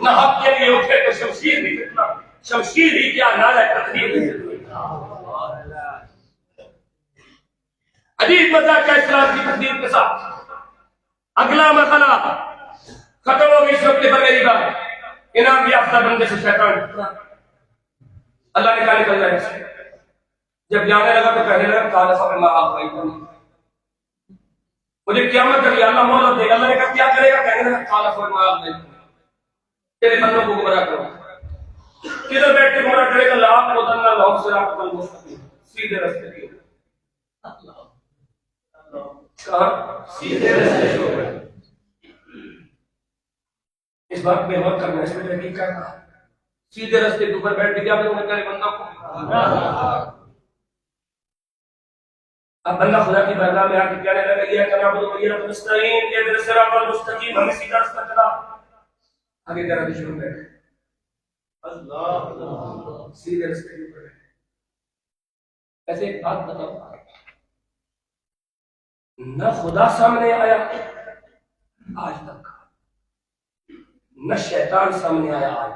نہ حق کے لیے اٹھے تو شمشیر بھی فتنہ، شمشیر ہی کیا نعرہ تقدیر بھی فتنہ۔ عجیب مذاق ہے اسلام کی تقدیر کے ساتھ۔ اگلا مرحلہ ختم ہو گئی، اس وقت پر میری بات انعام یافتہ بندے سے شیطان اللہ نے کہا نکل جائے، جب جانے لگا تو کہنے لگا قال فبما اغويتني، مجھے قیامت تک اللہ مہلت دے گا۔ اللہ نے کہا کیا کرے گا؟ کہنے لگا قال فبما اغويتني، تیرے بندوں کو گمراہ کرو۔ کدھر بیٹھ کے گمراہ کرے گا؟ لا اقعدن لهم صراطا المستقيم، سیدھے راستے کی سیدھے راستے شروع۔ اس بات میں غور کرنا، اس میں تحقیق کرنا، سیدھے راستے کے اوپر بیٹھ کے کیا کروں گا تیرے بندوں کو؟ اب بندہ خدا کی بارگاہ میں آ کے کہنے لگا یہ کہ نعبد و ایاک نستعین، اهدنا الصراط المستقیم، ہمیں سیدھا راستہ چلا۔ آگے کرا بھی شروع بیٹھے اللہ سیدھے راستے کے اوپر۔ ایسے ایک بات بتاؤ، نہ خدا سامنے آیا آج تک، نہ شیطان سامنے آیا آج،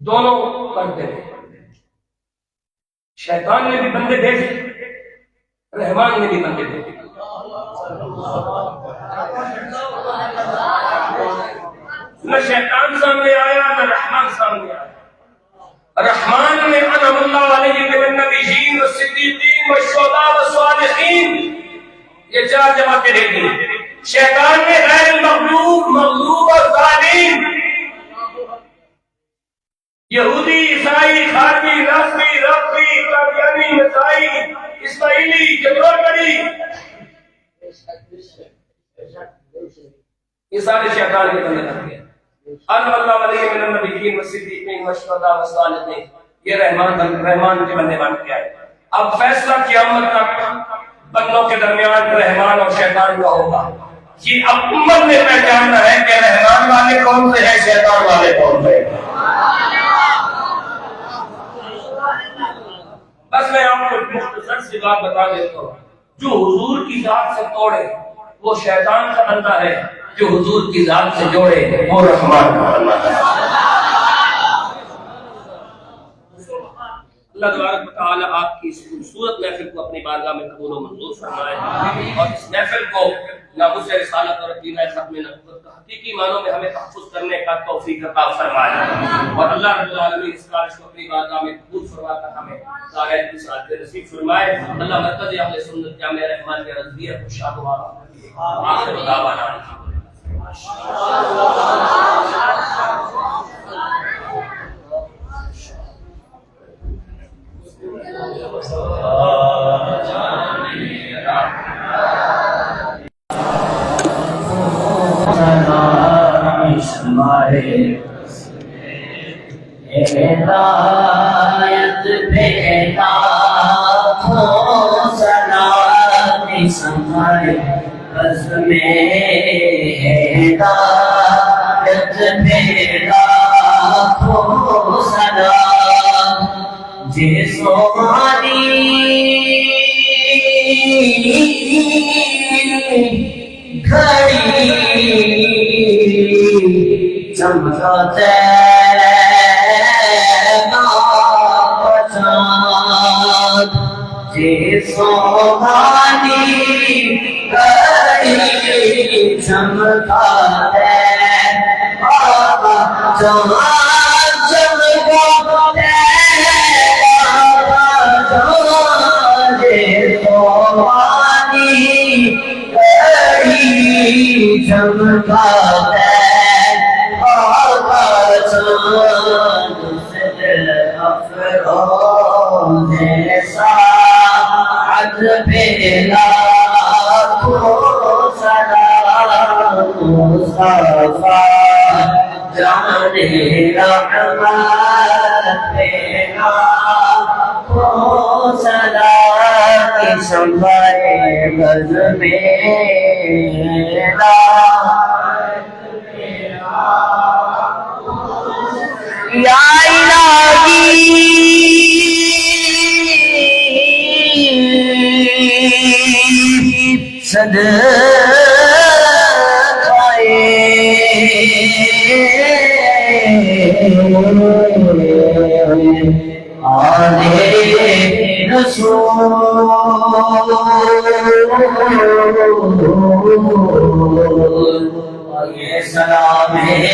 دونوں پردے میں۔ شیطان نے بھی بندے بھیجے، رحمان نے بھی بندے بھیجے۔ نہ شیطان سامنے آیا نہ رحمان سامنے آیا۔ رحمان نے انعم اللہ علیہ من النبیین والصدیقین والشہداء والصالحین، یہ چار جماعتیں دیکھی۔ شیطان نے غیر المغلوب، مغلوب اور ظالم، یہودی، عیسائی، خارجی، ناصری، رافضی، قادیانی، مسیحی، اسماعیلی، جبروکڑی، یہ سارے شیطان کے بندے بن گئے۔ انعم اللہ علیہ من النبیین والصدیقین والشہداء والصالحین، یہ رحمان کے بندے بن کے آئے۔ اب فیصلہ قیامت تک بندوں کے درمیان رحمان اور شیطان کا ہوگا۔ یہ اب امت نے پہچاننا ہے کہ رحمان والے کون سے ہیں، شیطان والے کون سے ہیں۔ بس میں آپ کو مختصر سی بات بتا دیتا ہوں، جو حضور کی ذات سے توڑے وہ شیطان کا بندہ ہے، جو حضور کی ذات سے جوڑے وہ رحمان کا بندہ ہے۔ اللہ تبارک و تعالی آپ کی اس خوبصورت محفل کو اپنی بارگاہ میں قبول و منظور فرمائے، اور اس محفل کو ناموس رسالت اور عقیدہ ختم نبوت کا حقیقی معنوں میں ہمیں تحفظ کرنے کا توفیق عطا فرمائے، اور اللہ رب العالمین اس کارج کو اپنی بارگاہ میں قبول فرما کر ہمیں سعادت کی سعادت نصیب فرمائے۔ اللہ مرکز اہل سنت جامع رحمان کے رضویہ کو شاد و آخر دعوانا ہدایت بھیجا تو سلام سمائے بس میں ہدایت بھیجا تو سلام جیسو گھڑی چمکاتے سوانی گھڑی چمکاتے بابا جان چمکاتے بابا جان سوانی گھڑی چمکاتے بابا جان سے دل افروز ساعت بلا کو سلام مصطفیٰ جان رحمت بلا کو سلام سنبھائے گز میرا یا الہی آلے رسول یہ سلام ہے